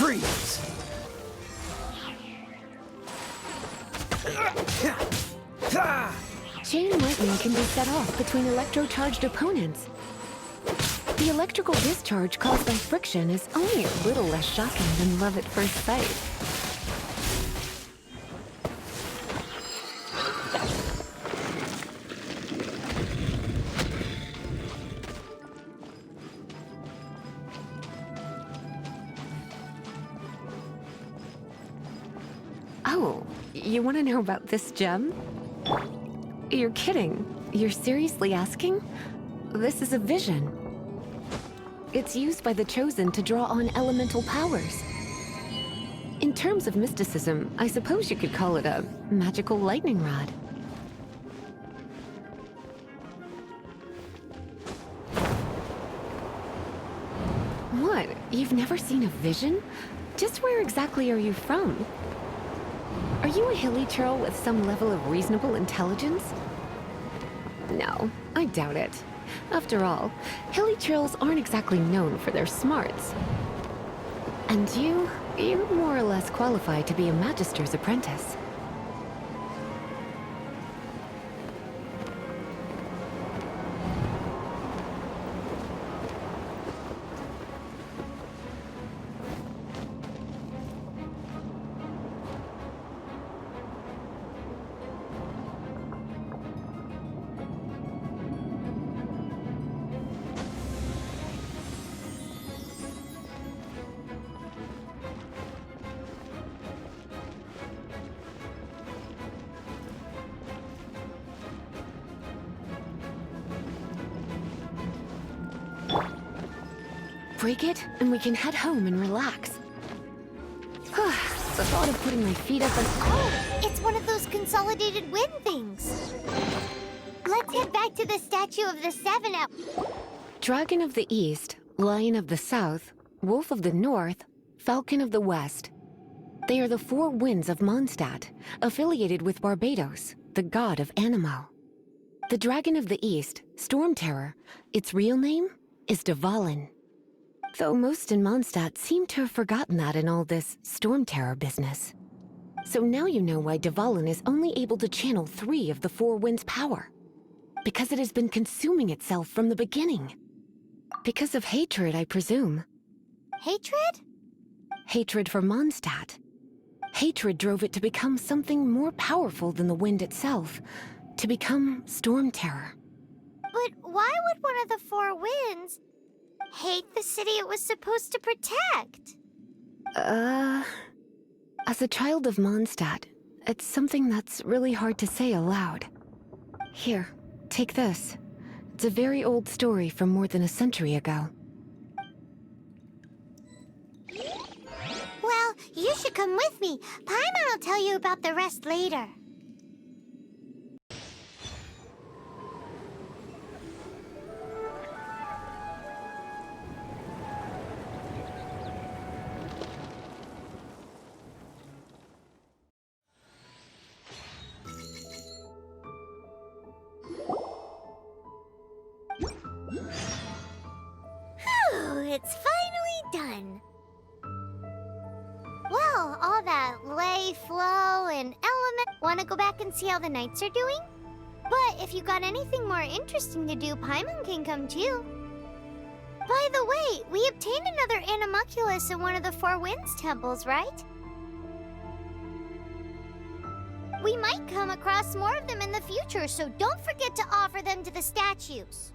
Freeze! Chain lightning can be set off between electro-charged opponents. The electrical discharge caused by friction is only a little less shocking than love at first sight. Oh, you want to know about this gem? You're kidding. You're seriously asking? This is a vision. It's used by the Chosen to draw on elemental powers. In terms of mysticism, I suppose you could call it a magical lightning rod. What? You've never seen a vision? Just where exactly are you from? Are you a hilly churl with some level of reasonable intelligence? No, I doubt it. After all, hilly churls aren't exactly known for their smarts. And you're more or less qualified to be a magister's apprentice. Break it, and we can head home and relax. The thought of putting my feet up and... Oh, it's one of those consolidated wind things. Let's head back to the statue of the Seven at... Dragon of the East, Lion of the South, Wolf of the North, Falcon of the West. They are the four winds of Mondstadt, affiliated with Barbados, the god of Anemo. The Dragon of the East, Storm Terror, its real name is Dvalin. Though most in Mondstadt seem to have forgotten that in all this Storm Terror business. So now you know why Dvalin is only able to channel 3 of the four winds' power. Because it has been consuming itself from the beginning. Because of hatred, I presume. Hatred? Hatred for Mondstadt. Hatred drove it to become something more powerful than the wind itself. To become Storm Terror. But why would one of the four winds hate the city it was supposed to protect? As a child of Mondstadt, it's something that's really hard to say aloud. Here, take this. It's a very old story from more than a century ago. Well, you should come with me. Paimon will tell you about the rest later. It's finally done. Well, all that lay, flow, and element. Want to go back and see how the knights are doing? But if you got anything more interesting to do, Paimon can come too. By the way, we obtained another Animalculus in one of the Four Winds temples, right? We might come across more of them in the future, so don't forget to offer them to the statues.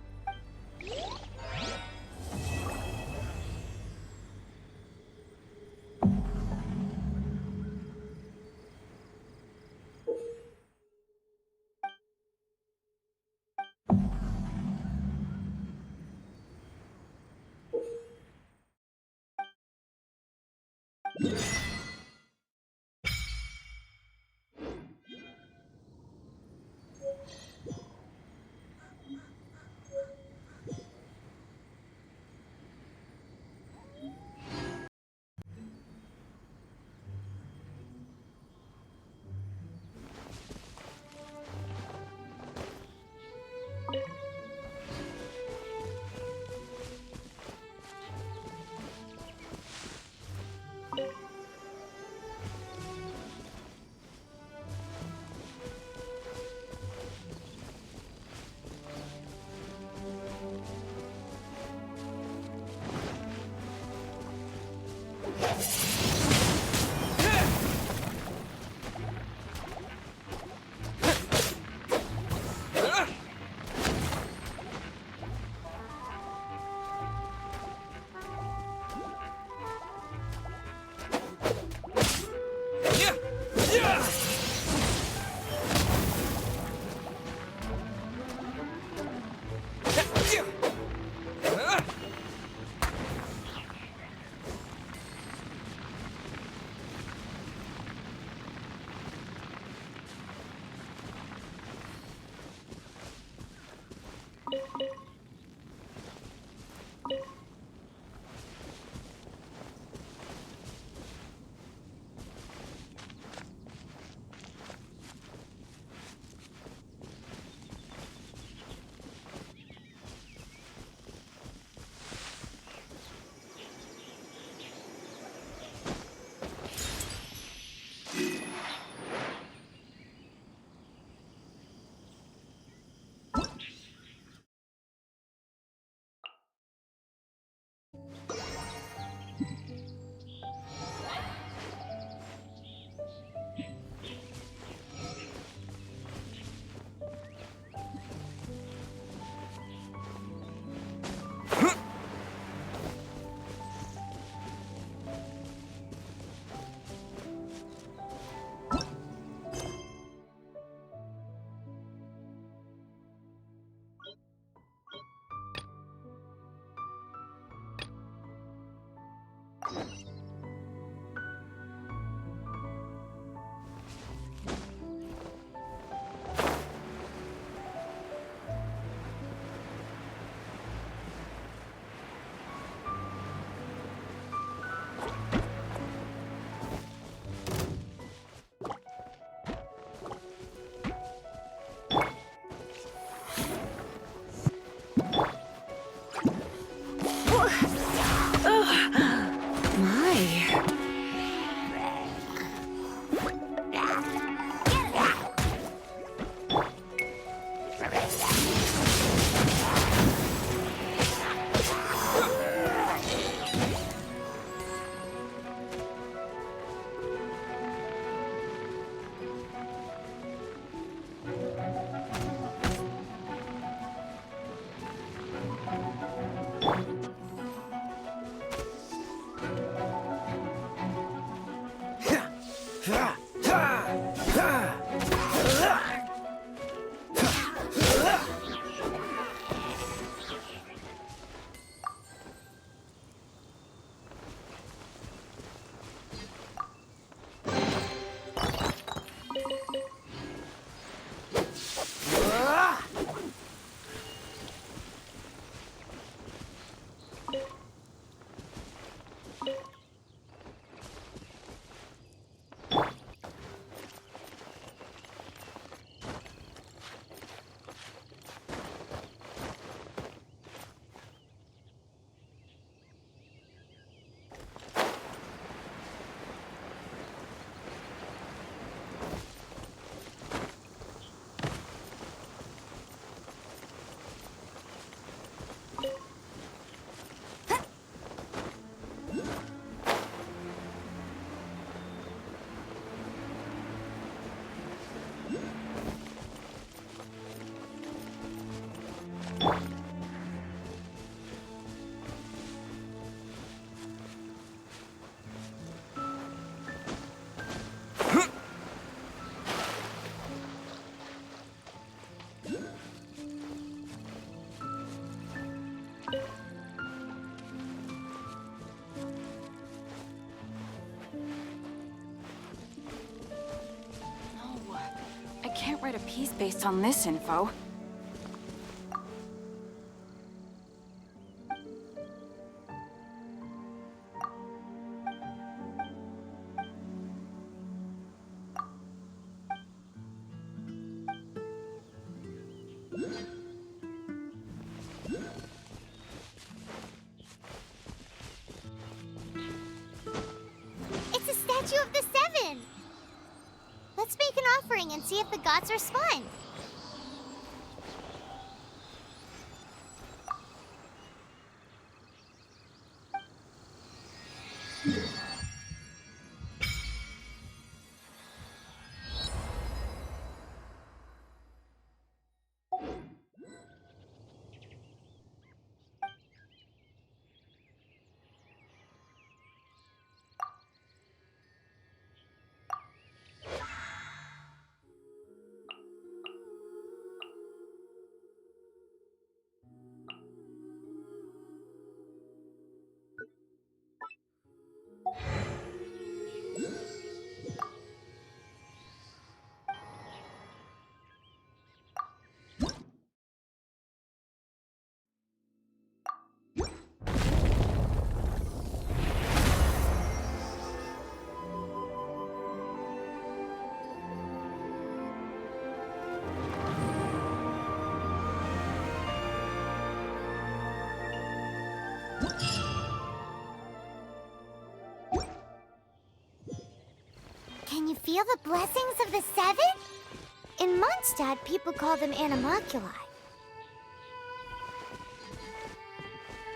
I can't write a piece based on this info. It's a statue of the Seven! Let's make an offering and see if the gods respond. Can you feel the blessings of the Seven? In Mondstadt, people call them animalculi.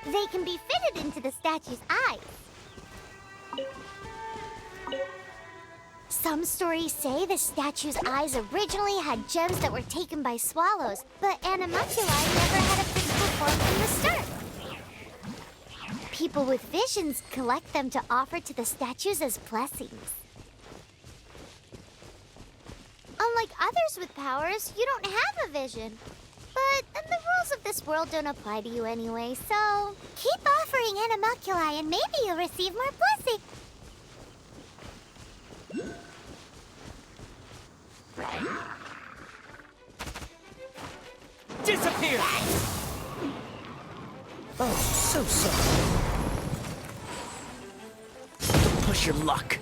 They can be fitted into the statue's eyes. Some stories say the statue's eyes originally had gems that were taken by swallows, but animalculi never had a physical form from the start. People with visions collect them to offer to the statues as blessings. Unlike others with powers, you don't have a vision. But the rules of this world don't apply to you anyway, so keep offering animalculi and maybe you'll receive more blessing. Disappear! Oh, so sorry. Don't push your luck.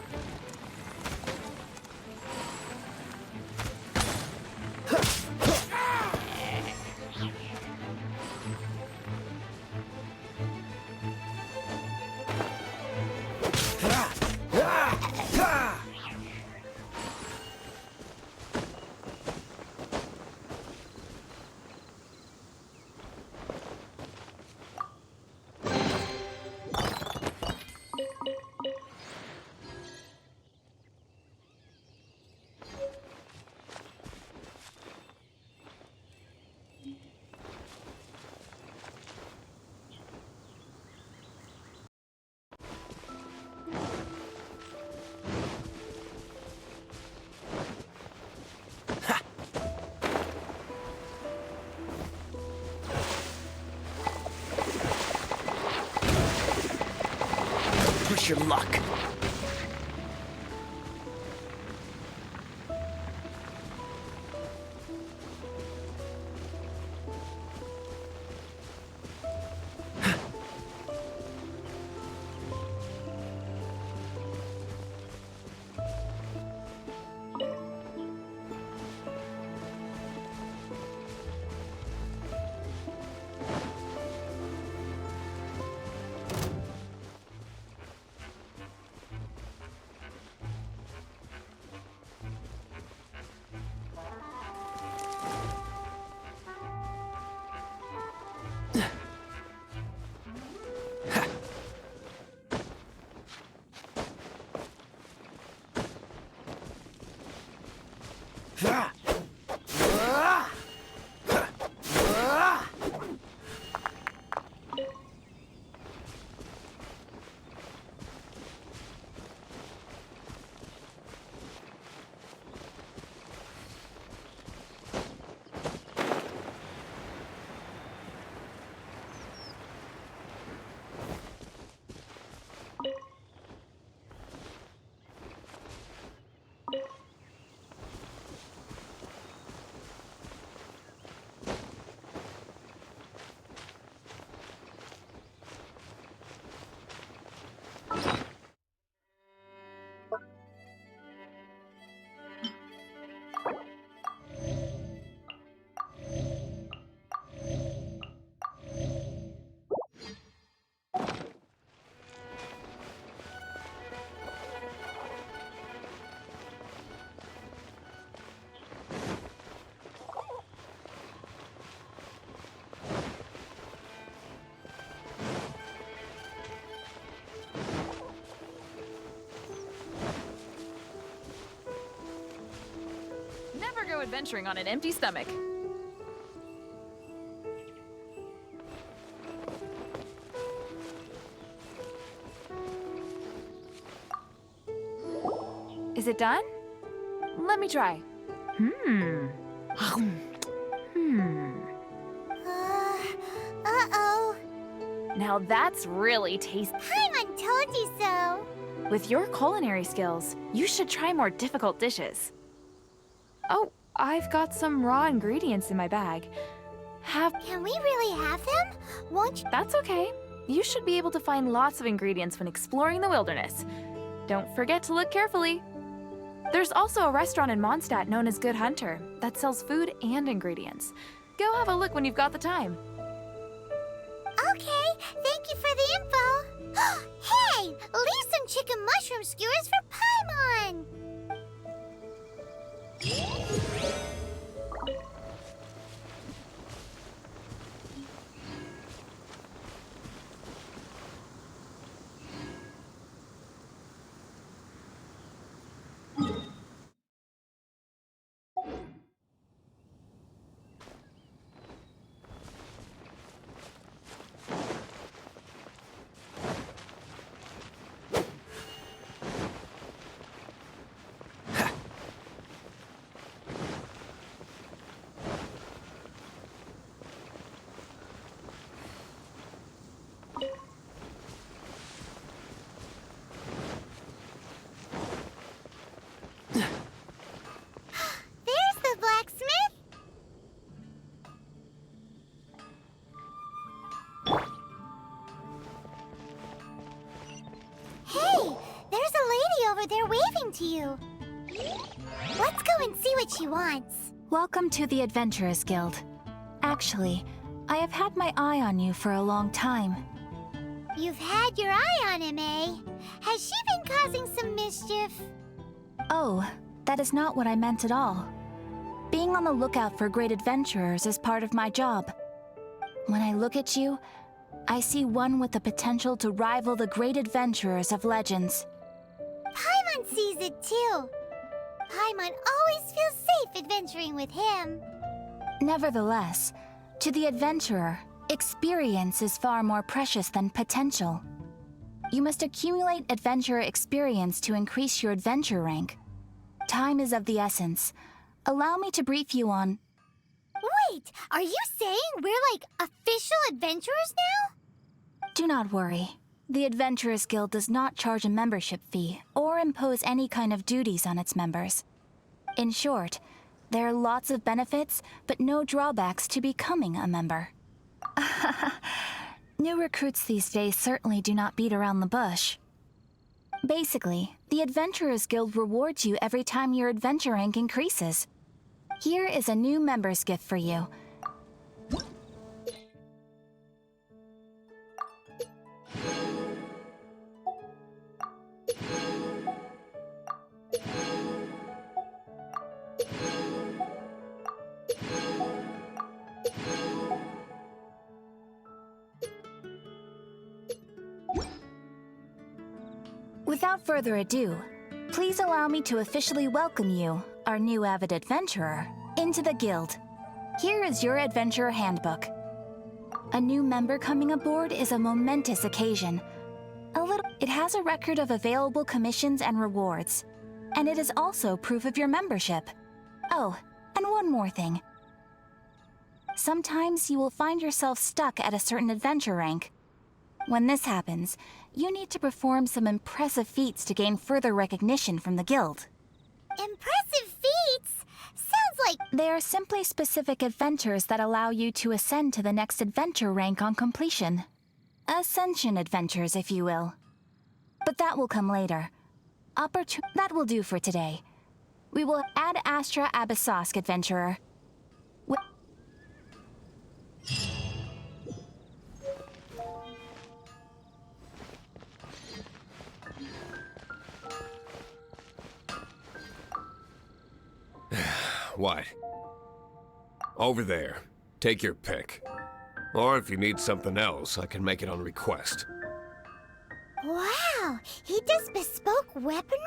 wish her luck. Never go adventuring on an empty stomach. Is it done? Let me try. Uh-oh. Now that's really tasty. Paimon told you so. With your culinary skills, you should try more difficult dishes. Oh, I've got some raw ingredients in my bag. Can we really have them? Won't you? That's okay. You should be able to find lots of ingredients when exploring the wilderness. Don't forget to look carefully. There's also a restaurant in Mondstadt known as Good Hunter that sells food and ingredients. Go have a look when you've got the time. Okay, thank you for the info. Hey, leave some chicken mushroom skewers for Paimon. They're waving to you. Let's go and see what she wants. Welcome to the Adventurers Guild. Actually, I have had my eye on you for a long time. You've had your eye on him, eh? Has she been causing some mischief? Oh, that is not what I meant at all. Being on the lookout for great adventurers is part of my job. When I look at you, I see one with the potential to rival the great adventurers of legends. Paimon sees it too. Paimon always feels safe adventuring with him. Nevertheless, to the adventurer, experience is far more precious than potential. You must accumulate adventurer experience to increase your adventure rank. Time is of the essence. Allow me to brief you on... Wait, are you saying we're like official adventurers now? Do not worry. The Adventurers Guild does not charge a membership fee or impose any kind of duties on its members. In short, there are lots of benefits, but no drawbacks to becoming a member. New recruits these days certainly do not beat around the bush. Basically, the Adventurers Guild rewards you every time your adventure rank increases. Here is a new member's gift for you. Without further ado, please allow me to officially welcome you, our new avid adventurer, into the guild. Here is your adventurer handbook. A new member coming aboard is a momentous occasion. It has a record of available commissions and rewards, and it is also proof of your membership. Oh, and one more thing. Sometimes you will find yourself stuck at a certain adventure rank. When this happens, you need to perform some impressive feats to gain further recognition from the guild. Impressive feats? Sounds like... They are simply specific adventures that allow you to ascend to the next adventure rank on completion. Ascension adventures, if you will. But that will come later. That will do for today. We will add Astra Abyssosk Adventurer. What? Over there. Take your pick. Or if you need something else, I can make it on request. Wow, he does bespoke weaponry?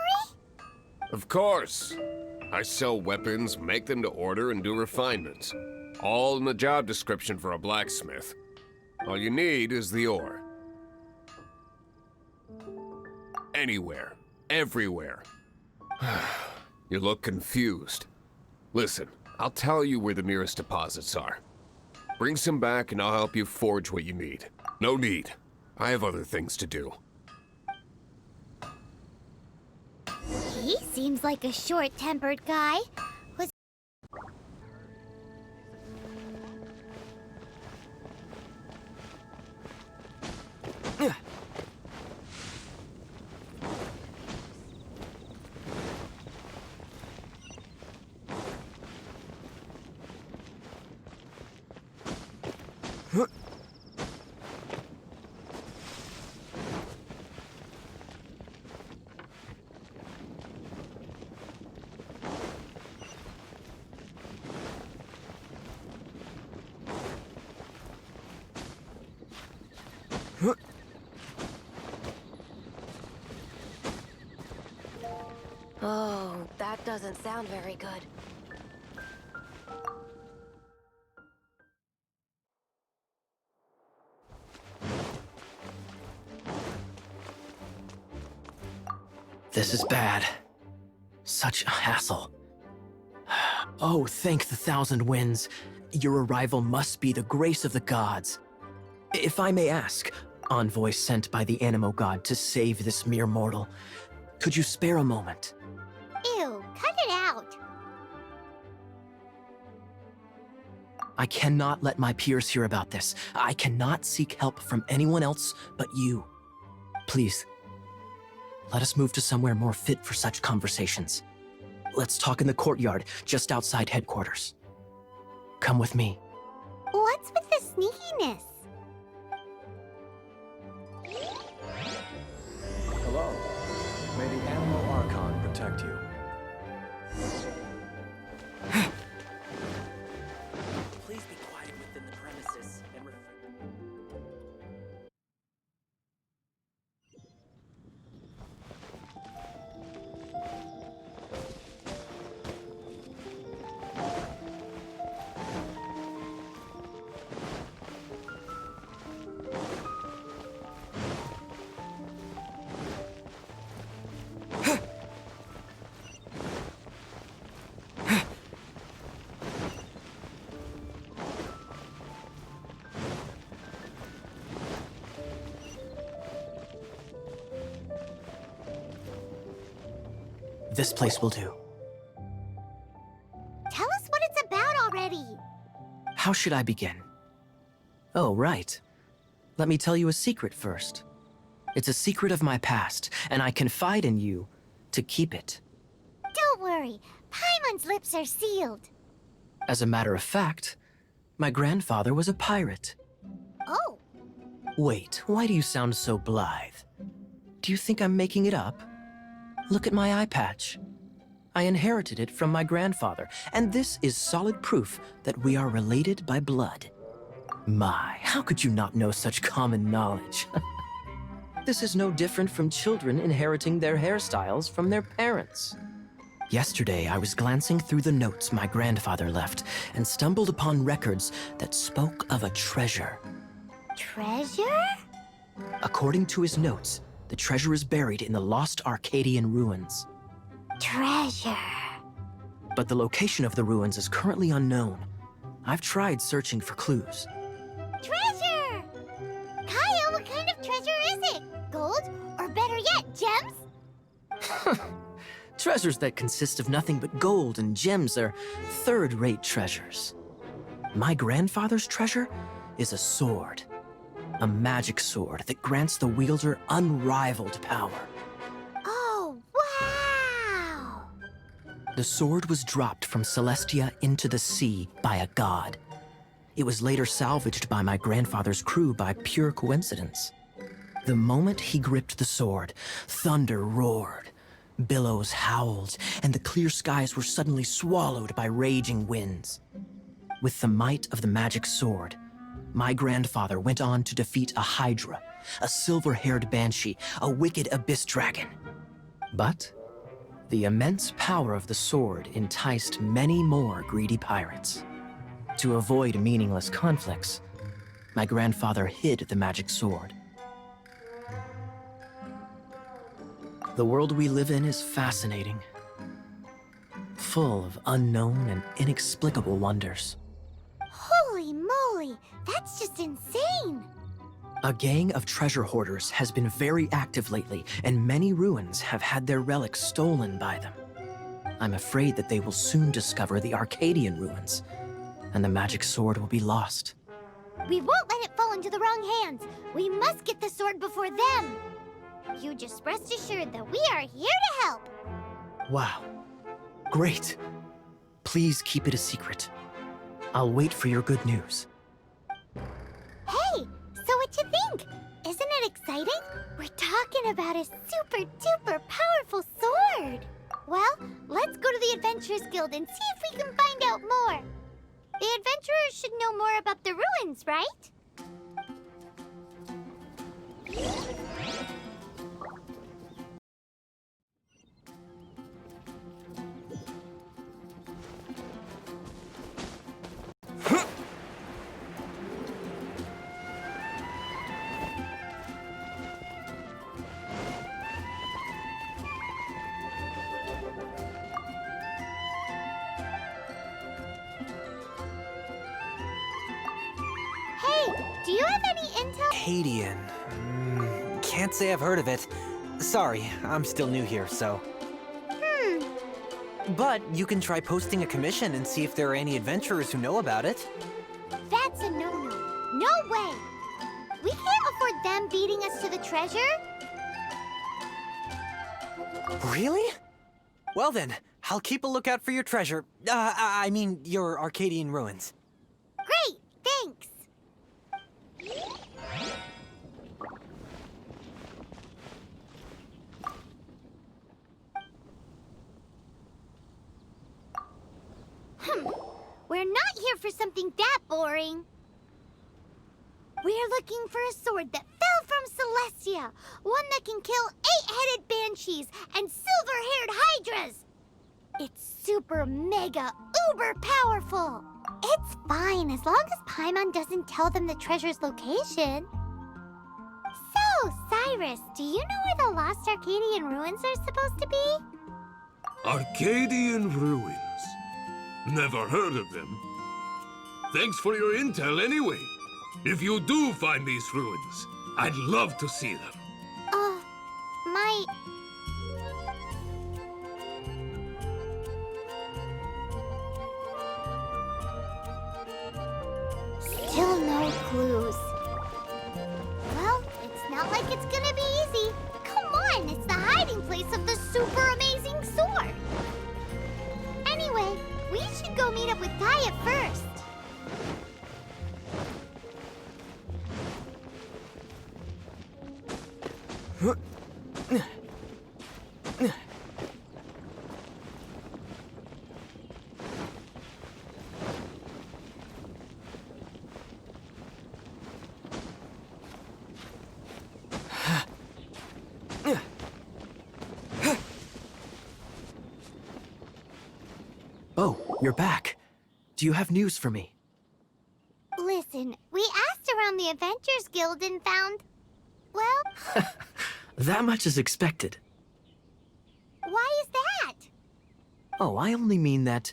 Of course. I sell weapons, make them to order, and do refinements. All in the job description for a blacksmith. All you need is the ore. Anywhere. Everywhere. You look confused. Listen, I'll tell you where the nearest deposits are. Bring some back and I'll help you forge what you need. No need. I have other things to do. He seems like a short-tempered guy. Oh, that doesn't sound very good. This is bad. Such a hassle. Oh, thank the thousand winds. Your arrival must be the grace of the gods. If I may ask, envoy sent by the Animo god to save this mere mortal, could you spare a moment? Ew, cut it out. I cannot let my peers hear about this. I cannot seek help from anyone else but you. Please, let us move to somewhere more fit for such conversations. Let's talk in the courtyard, just outside headquarters. Come with me. What's with the sneakiness? Hello. May the Animal Archon protect you. Please be quiet within the premises and This place will do. Tell us what it's about already. How should I begin? Oh, right. Let me tell you a secret first. It's a secret of my past, and I confide in you to keep it. Don't worry, Paimon's lips are sealed. As a matter of fact, my grandfather was a pirate. Oh, Wait, why do you sound so blithe? Do you think I'm making it up? Look at my eye patch. I inherited it from my grandfather, and this is solid proof that we are related by blood. My, how could you not know such common knowledge? This is no different from children inheriting their hairstyles from their parents. Yesterday, I was glancing through the notes my grandfather left and stumbled upon records that spoke of a treasure. treasure? According to his notes, the treasure is buried in the lost Arcadian ruins. Treasure. But the location of the ruins is currently unknown. I've tried searching for clues. Treasure! Kyle, what kind of treasure is it? Gold? Or better yet, gems? Treasures that consist of nothing but gold and gems are third-rate treasures. My grandfather's treasure is a sword. A magic sword that grants the wielder unrivaled power. Oh, wow! The sword was dropped from Celestia into the sea by a god. It was later salvaged by my grandfather's crew by pure coincidence. The moment he gripped the sword, thunder roared, billows howled, and the clear skies were suddenly swallowed by raging winds. With the might of the magic sword, my grandfather went on to defeat a hydra, a silver-haired banshee, a wicked abyss dragon. But the immense power of the sword enticed many more greedy pirates. To avoid meaningless conflicts, my grandfather hid the magic sword. The world we live in is fascinating, full of unknown and inexplicable wonders. Holy moly, that's just insane! A gang of treasure hoarders has been very active lately, and many ruins have had their relics stolen by them. I'm afraid that they will soon discover the Arcadian ruins, and the magic sword will be lost. We won't let it fall into the wrong hands. We must get the sword before them. You just rest assured that we are here to help. Wow. Great. Please keep it a secret. I'll wait for your good news. Hey, so what you think? Isn't it exciting? We're talking about a super duper powerful sword. Well, let's go to the Adventurers Guild and see if we can find out more. The adventurers should know more about the ruins, right? Do you have any intel? Arcadian. Can't say I've heard of it. Sorry, I'm still new here, so. But you can try posting a commission and see if there are any adventurers who know about it. That's a no-no. No way! We can't afford them beating us to the treasure. Really? Well then, I'll keep a lookout for your treasure. I mean, your Arcadian ruins. Great, thanks. We're not here for something that boring. We're looking for a sword that fell from Celestia. One that can kill 8-headed banshees and silver-haired hydras. It's super mega uber powerful. It's fine as long as Paimon doesn't tell them the treasure's location. So, Cyrus, do you know where the lost Arcadian ruins are supposed to be? Arcadian ruins. Never heard of them. Thanks for your intel anyway. If you do find these ruins, I'd love to see them. clues. Well, it's not like it's gonna be easy. Come on, it's the hiding place of the super amazing sword. Anyway, we should go meet up with Gaia first. Oh, you're back. Do you have news for me? Listen, we asked around the Adventurers Guild and found... Well, That much is expected. why is that? Oh, I only mean that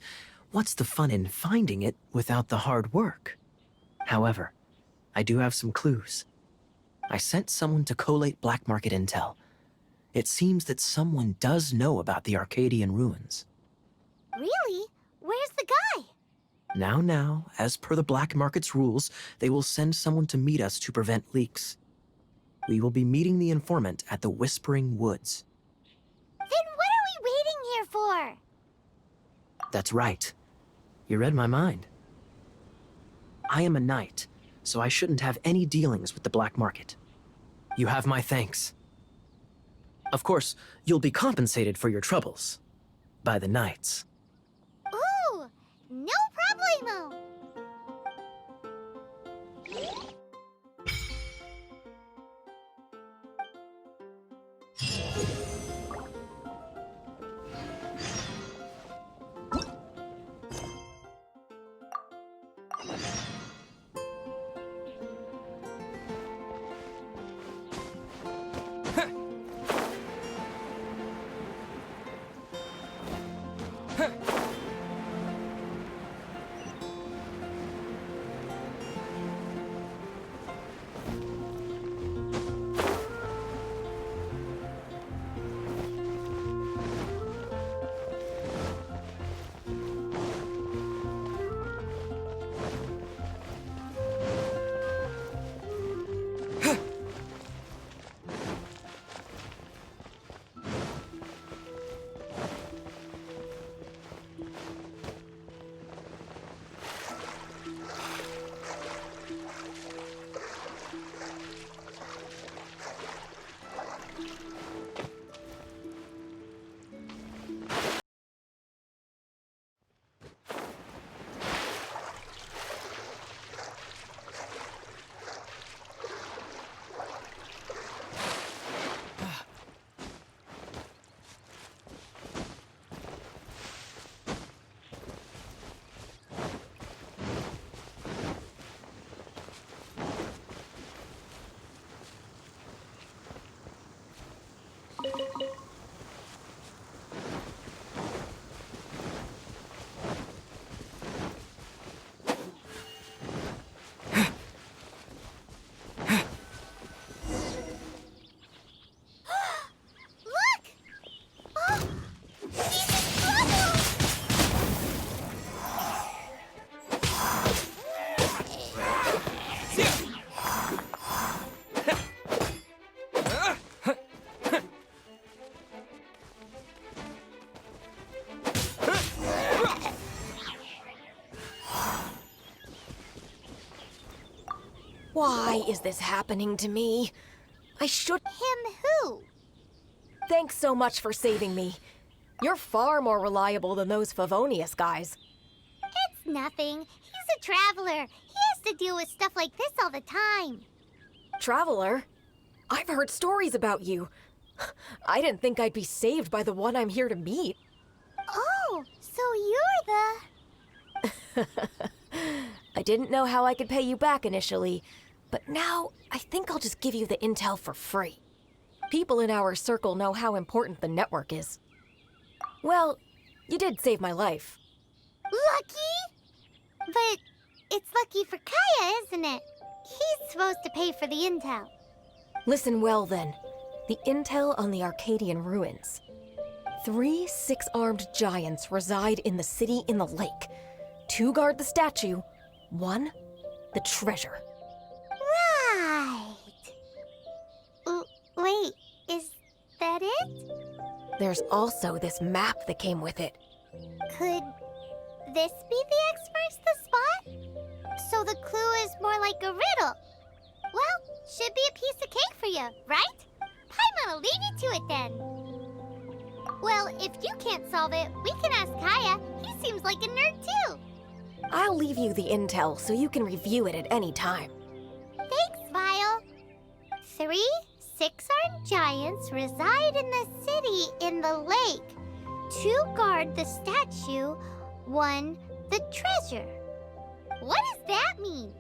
what's the fun in finding it without the hard work? However, I do have some clues. I sent someone to collate black market intel. It seems that someone does know about the Arcadian ruins. Really? Where's the guy? Now, as per the black market's rules, they will send someone to meet us to prevent leaks. We will be meeting the informant at the Whispering Woods. Then what are we waiting here for? That's right. You read my mind. I am a knight, so I shouldn't have any dealings with the black market. You have my thanks. Of course, you'll be compensated for your troubles. By the knights. Ooh, no problemo. Why is this happening to me? I should... Him who? Thanks so much for saving me. You're far more reliable than those Favonius guys. It's nothing. He's a traveler. He has to deal with stuff like this all the time. Traveler? I've heard stories about you. I didn't think I'd be saved by the one I'm here to meet. Oh, so you're the... I didn't know how I could pay you back initially, but now I think I'll just give you the intel for free. People in our circle know how important the network is. Well, you did save my life. Lucky? But it's lucky for Kaya, isn't it? He's supposed to pay for the intel. Listen well then. The intel on the Arcadian ruins. 3 6-armed giants reside in the city in the lake. 2 guard the statue. 1, the treasure. There's also this map that came with it. Could this be the X marks the spot? So the clue is more like a riddle. Well, should be a piece of cake for you, right? Paimon will leave you to it then. Well, if you can't solve it, we can ask Kaya. He seems like a nerd too. I'll leave you the intel so you can review it at any time. Thanks, Vile. 3 6-armed giants reside in the city in the lake. 2 guard the statue, 1 the treasure. What does that mean?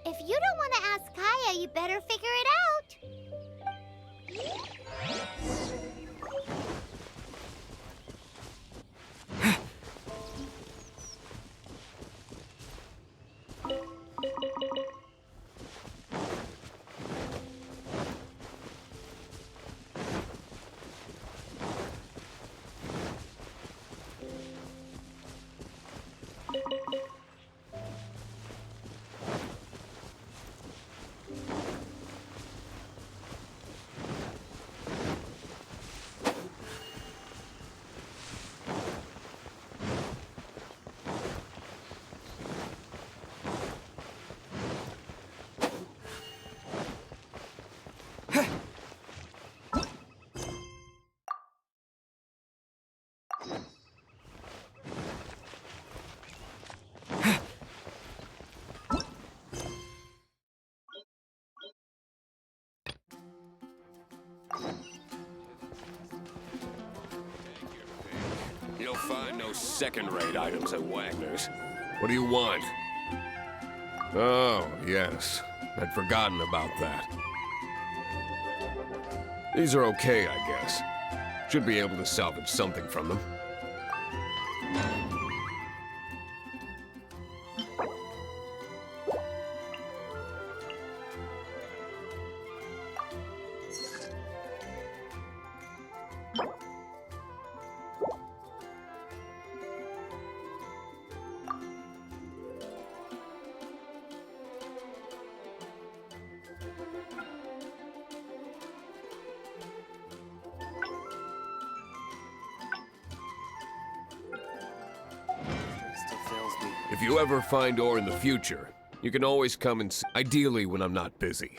If you don't want to ask Kaya, you better figure it out. You'll find no second-rate items at Wagner's. What do you want? Oh, yes. I'd forgotten about that. These are okay, I guess. Should be able to salvage something from them. If you ever find ore in the future, you can always come and see, ideally when I'm not busy.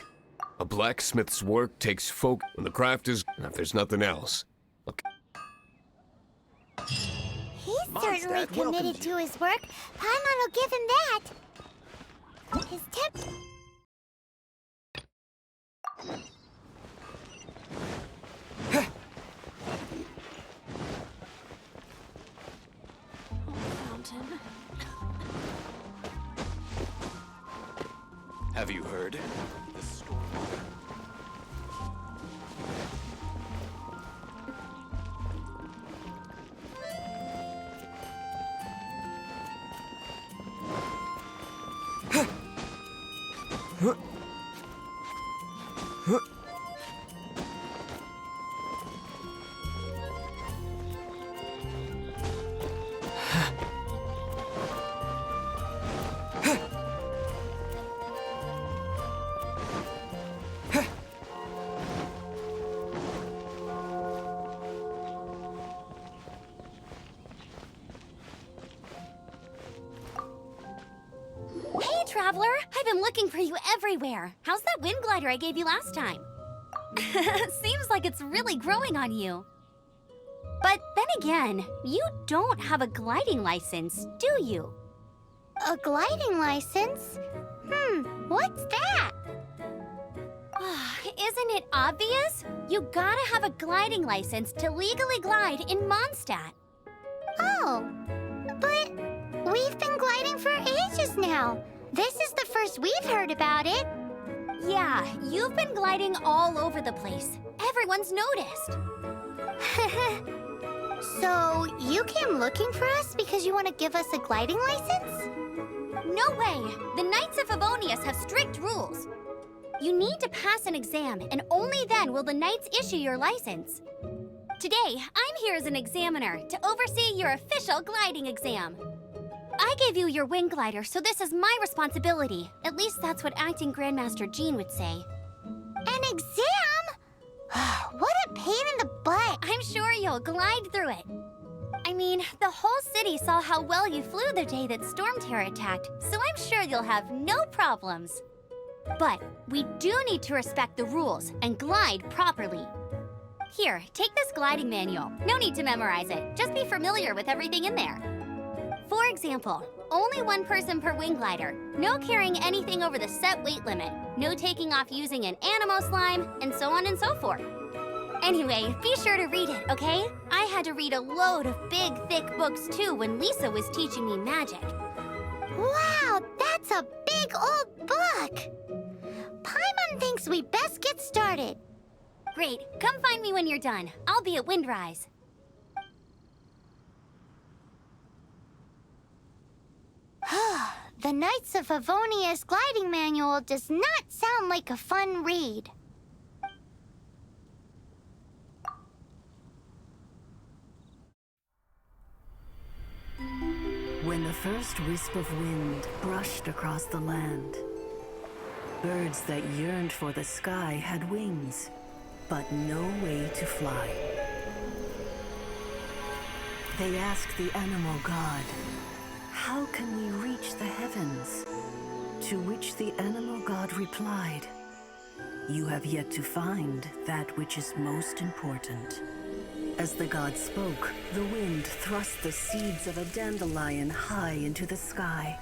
A blacksmith's work takes folk when the craft is, and if there's nothing else. Okay. He's certainly committed to his work. Paimon will give him that. His temp... Have you heard? The storm. Traveler, I've been looking for you everywhere. How's that wind glider I gave you last time? Seems like it's really growing on you. But then again, you don't have a gliding license, do you? A gliding license? What's that? Isn't it obvious? You gotta have a gliding license to legally glide in Mondstadt. Oh, but we've been gliding for ages now. This is the first we've heard about it. Yeah, you've been gliding all over the place. Everyone's noticed. So, you came looking for us because you want to give us a gliding license? No way! The Knights of Favonius have strict rules. You need to pass an exam, and only then will the Knights issue your license. Today, I'm here as an examiner to oversee your official gliding exam. I gave you your wing glider, so this is my responsibility. At least that's what Acting Grandmaster Jean would say. An exam? What a pain in the butt. I'm sure you'll glide through it. I mean, the whole city saw how well you flew the day that Storm Terror attacked, so I'm sure you'll have no problems. But we do need to respect the rules and glide properly. Here, take this gliding manual. No need to memorize it. Just be familiar with everything in there. For example, only one person per wing glider. No carrying anything over the set weight limit. No taking off using an animo slime, and so on and so forth. Anyway, be sure to read it, okay? I had to read a load of big, thick books too when Lisa was teaching me magic. Wow, that's a big old book! Paimon thinks we best get started. Great, come find me when you're done. I'll be at Windrise. The Knights of Favonia's gliding manual does not sound like a fun read. When the first wisp of wind brushed across the land, birds that yearned for the sky had wings, but no way to fly. They asked the animal god, "How can we reach the heavens?" To which the animal god replied, "You have yet to find that which is most important." As the god spoke, the wind thrust the seeds of a dandelion high into the sky.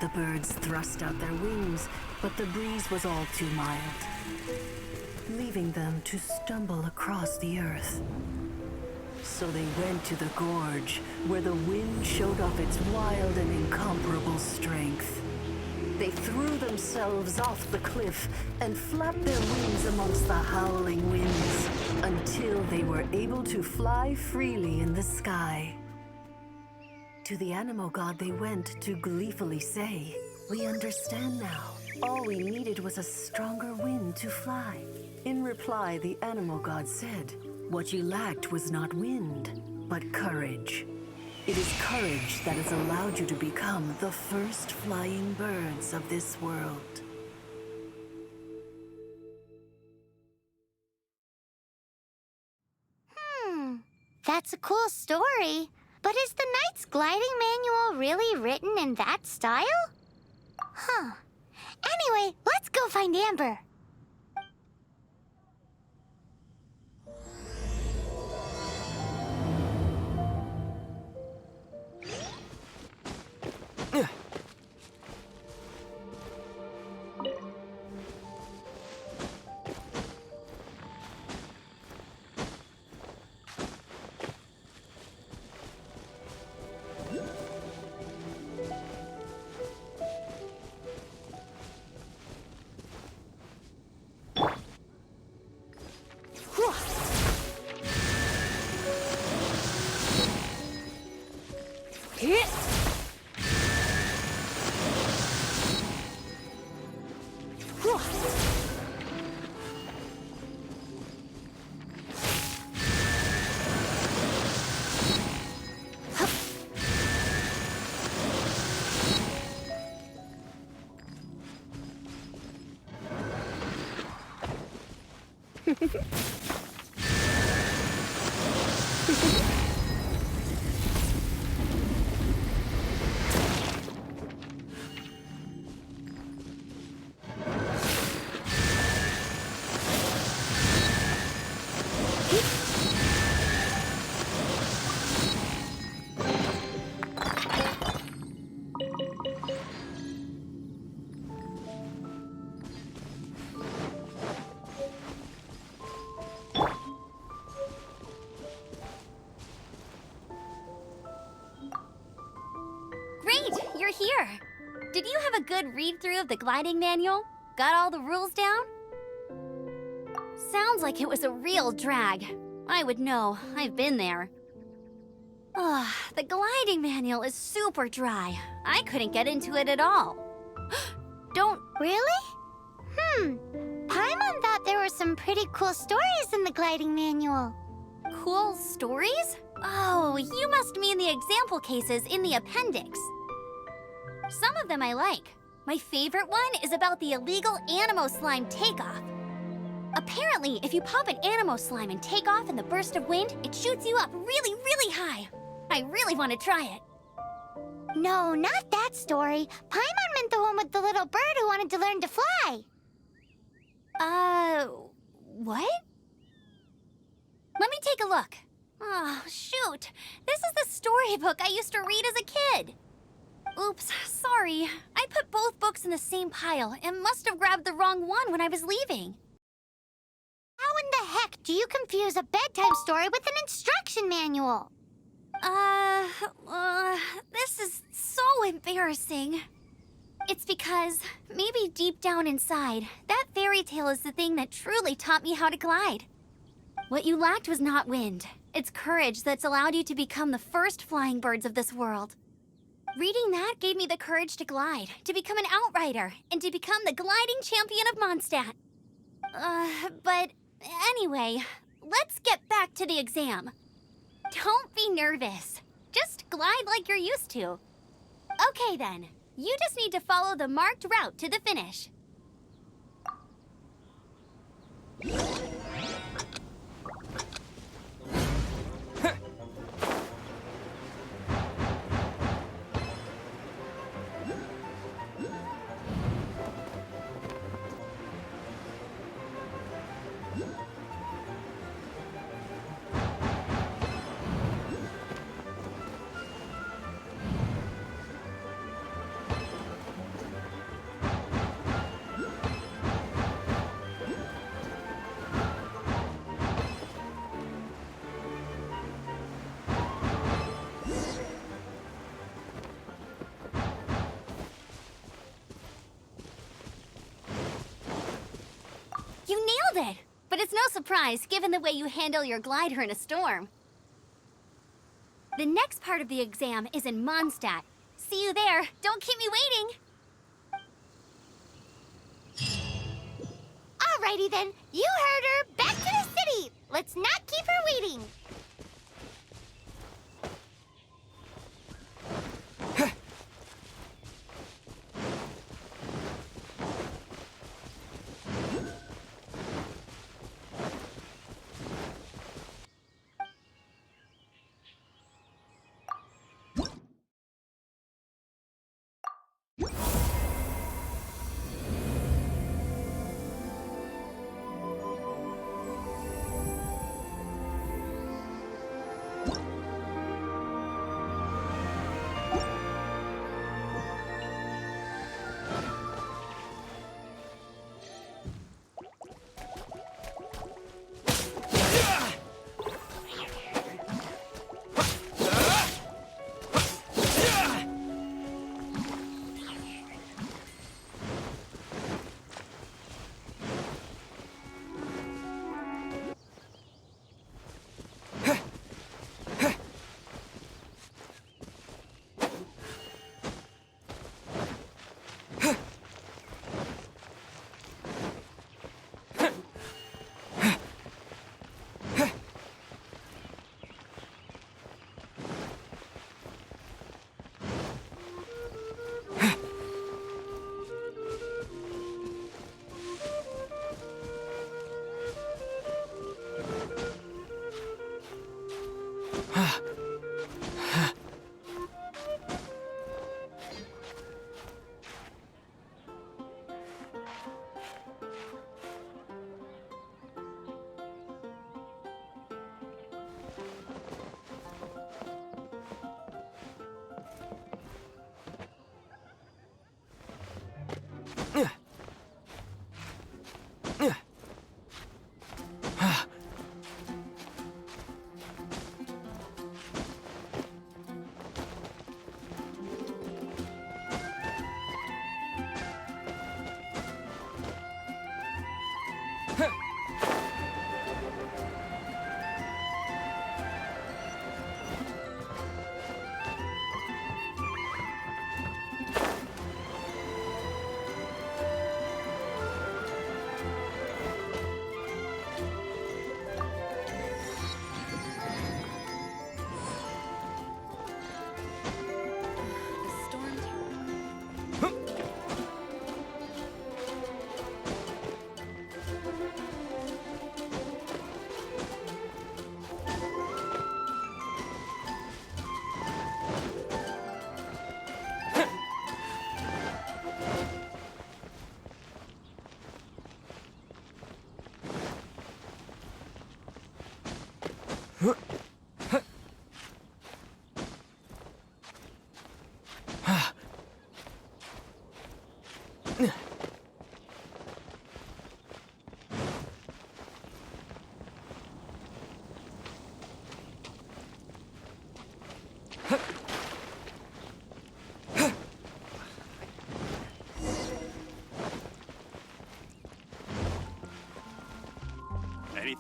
The birds thrust out their wings, but the breeze was all too mild, leaving them to stumble across the earth. So they went to the gorge, where the wind showed off its wild and incomparable strength. They threw themselves off the cliff and flapped their wings amongst the howling winds until they were able to fly freely in the sky. To the animal god they went to gleefully say, "We understand now. All we needed was a stronger wind to fly." In reply, the animal god said, "What you lacked was not wind, but courage. It is courage that has allowed you to become the first flying birds of this world." That's a cool story. But is the Knight's gliding manual really written in that style? Anyway, let's go find Amber. Here. Did you have a good read-through of the gliding manual? Got all the rules down? Sounds like it was a real drag. I would know. I've been there. The gliding manual is super dry. I couldn't get into it at all. Don't... Really? Paimon thought there were some pretty cool stories in the gliding manual. Cool stories? Oh, you must mean the example cases in the appendix. Some of them I like. My favorite one is about the illegal animo slime takeoff. Apparently, if you pop an animo slime and take off in the burst of wind, it shoots you up really, really high. I really want to try it. No, not that story. Paimon meant the one with the little bird who wanted to learn to fly. What? Let me take a look. Oh, shoot. This is the storybook I used to read as a kid. Oops, sorry. I put both books in the same pile and must have grabbed the wrong one when I was leaving. How in the heck do you confuse a bedtime story with an instruction manual? This is so embarrassing. It's because, maybe deep down inside, that fairy tale is the thing that truly taught me how to glide. What you lacked was not wind. It's courage that's allowed you to become the first flying birds of this world. Reading that gave me the courage to glide, to become an outrider, and to become the gliding champion of Mondstadt. But anyway, let's get back to the exam. Don't be nervous. Just glide like you're used to. Okay then, you just need to follow the marked route to the finish. You nailed it! But it's no surprise, given the way you handle your glider in a storm. The next part of the exam is in Mondstadt. See you there. Don't keep me waiting. Alrighty then, you heard her. Back to the city. Let's not keep her waiting.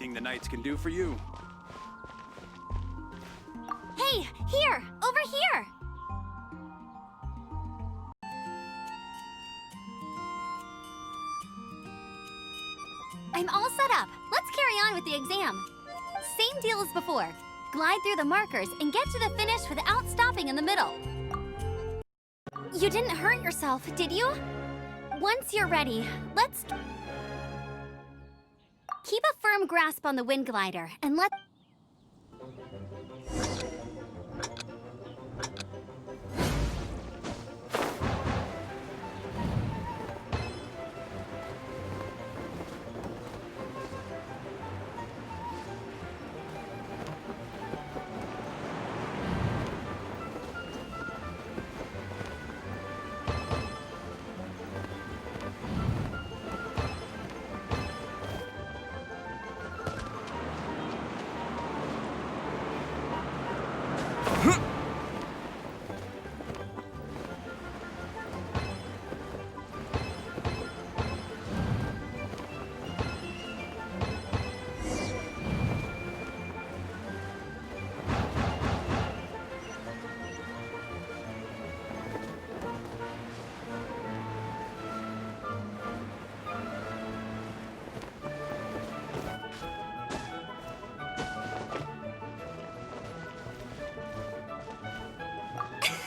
anything the Knights can do for you. Hey, here! Over here! I'm all set up. Let's carry on with the exam. Same deal as before. Glide through the markers and get to the finish without stopping in the middle. You didn't hurt yourself, did you? Once you're ready, let's... Keep a firm grasp on the wind glider and let...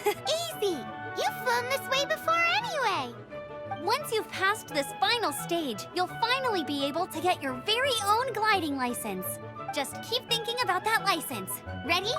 Easy! You've flown this way before anyway! Once you've passed this final stage, you'll finally be able to get your very own gliding license. Just keep thinking about that license. Ready?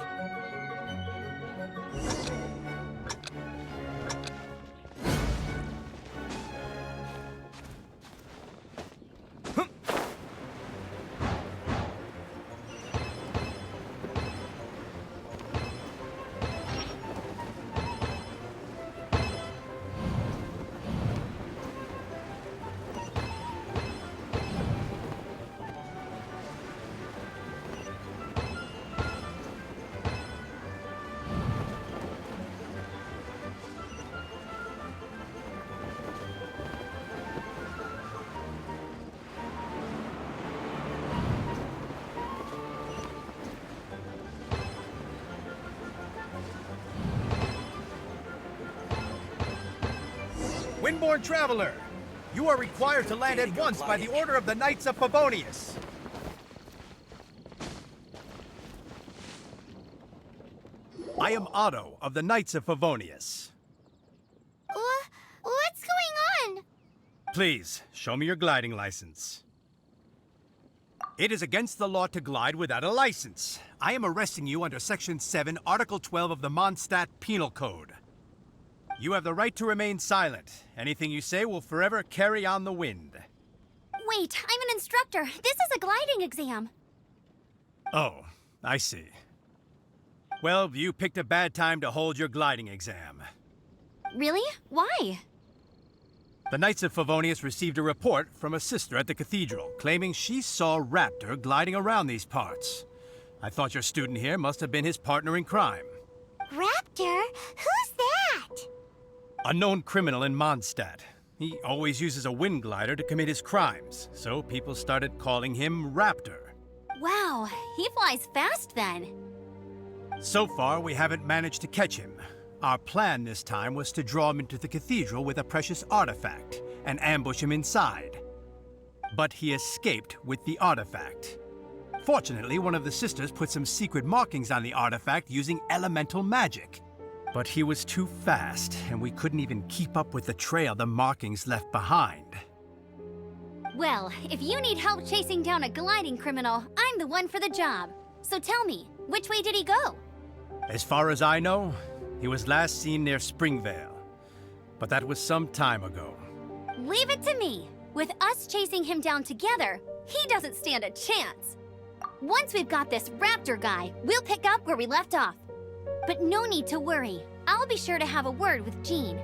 Windborne Traveler, you are required to land at once by the order of the Knights of Favonius. I am Otto of the Knights of Favonius. What's going on? Please, show me your gliding license. It is against the law to glide without a license. I am arresting you under Section 7, Article 12 of the Mondstadt Penal Code. You have the right to remain silent. Anything you say will forever carry on the wind. Wait, I'm an instructor. This is a gliding exam. Oh, I see. Well, you picked a bad time to hold your gliding exam. Really? Why? The Knights of Favonius received a report from a sister at the cathedral claiming she saw Raptor gliding around these parts. I thought your student here must have been his partner in crime. Raptor? Who's that? A known criminal in Mondstadt. He always uses a wind glider to commit his crimes, so people started calling him Raptor. Wow, he flies fast then. So far, we haven't managed to catch him. Our plan this time was to draw him into the cathedral with a precious artifact and ambush him inside. But he escaped with the artifact. Fortunately, one of the sisters put some secret markings on the artifact using elemental magic. But he was too fast, and we couldn't even keep up with the trail the markings left behind. Well, if you need help chasing down a gliding criminal, I'm the one for the job. So tell me, which way did he go? As far as I know, he was last seen near Springvale. But that was some time ago. Leave it to me. With us chasing him down together, he doesn't stand a chance. Once we've got this Raptor guy, we'll pick up where we left off. But no need to worry. I'll be sure to have a word with Jean.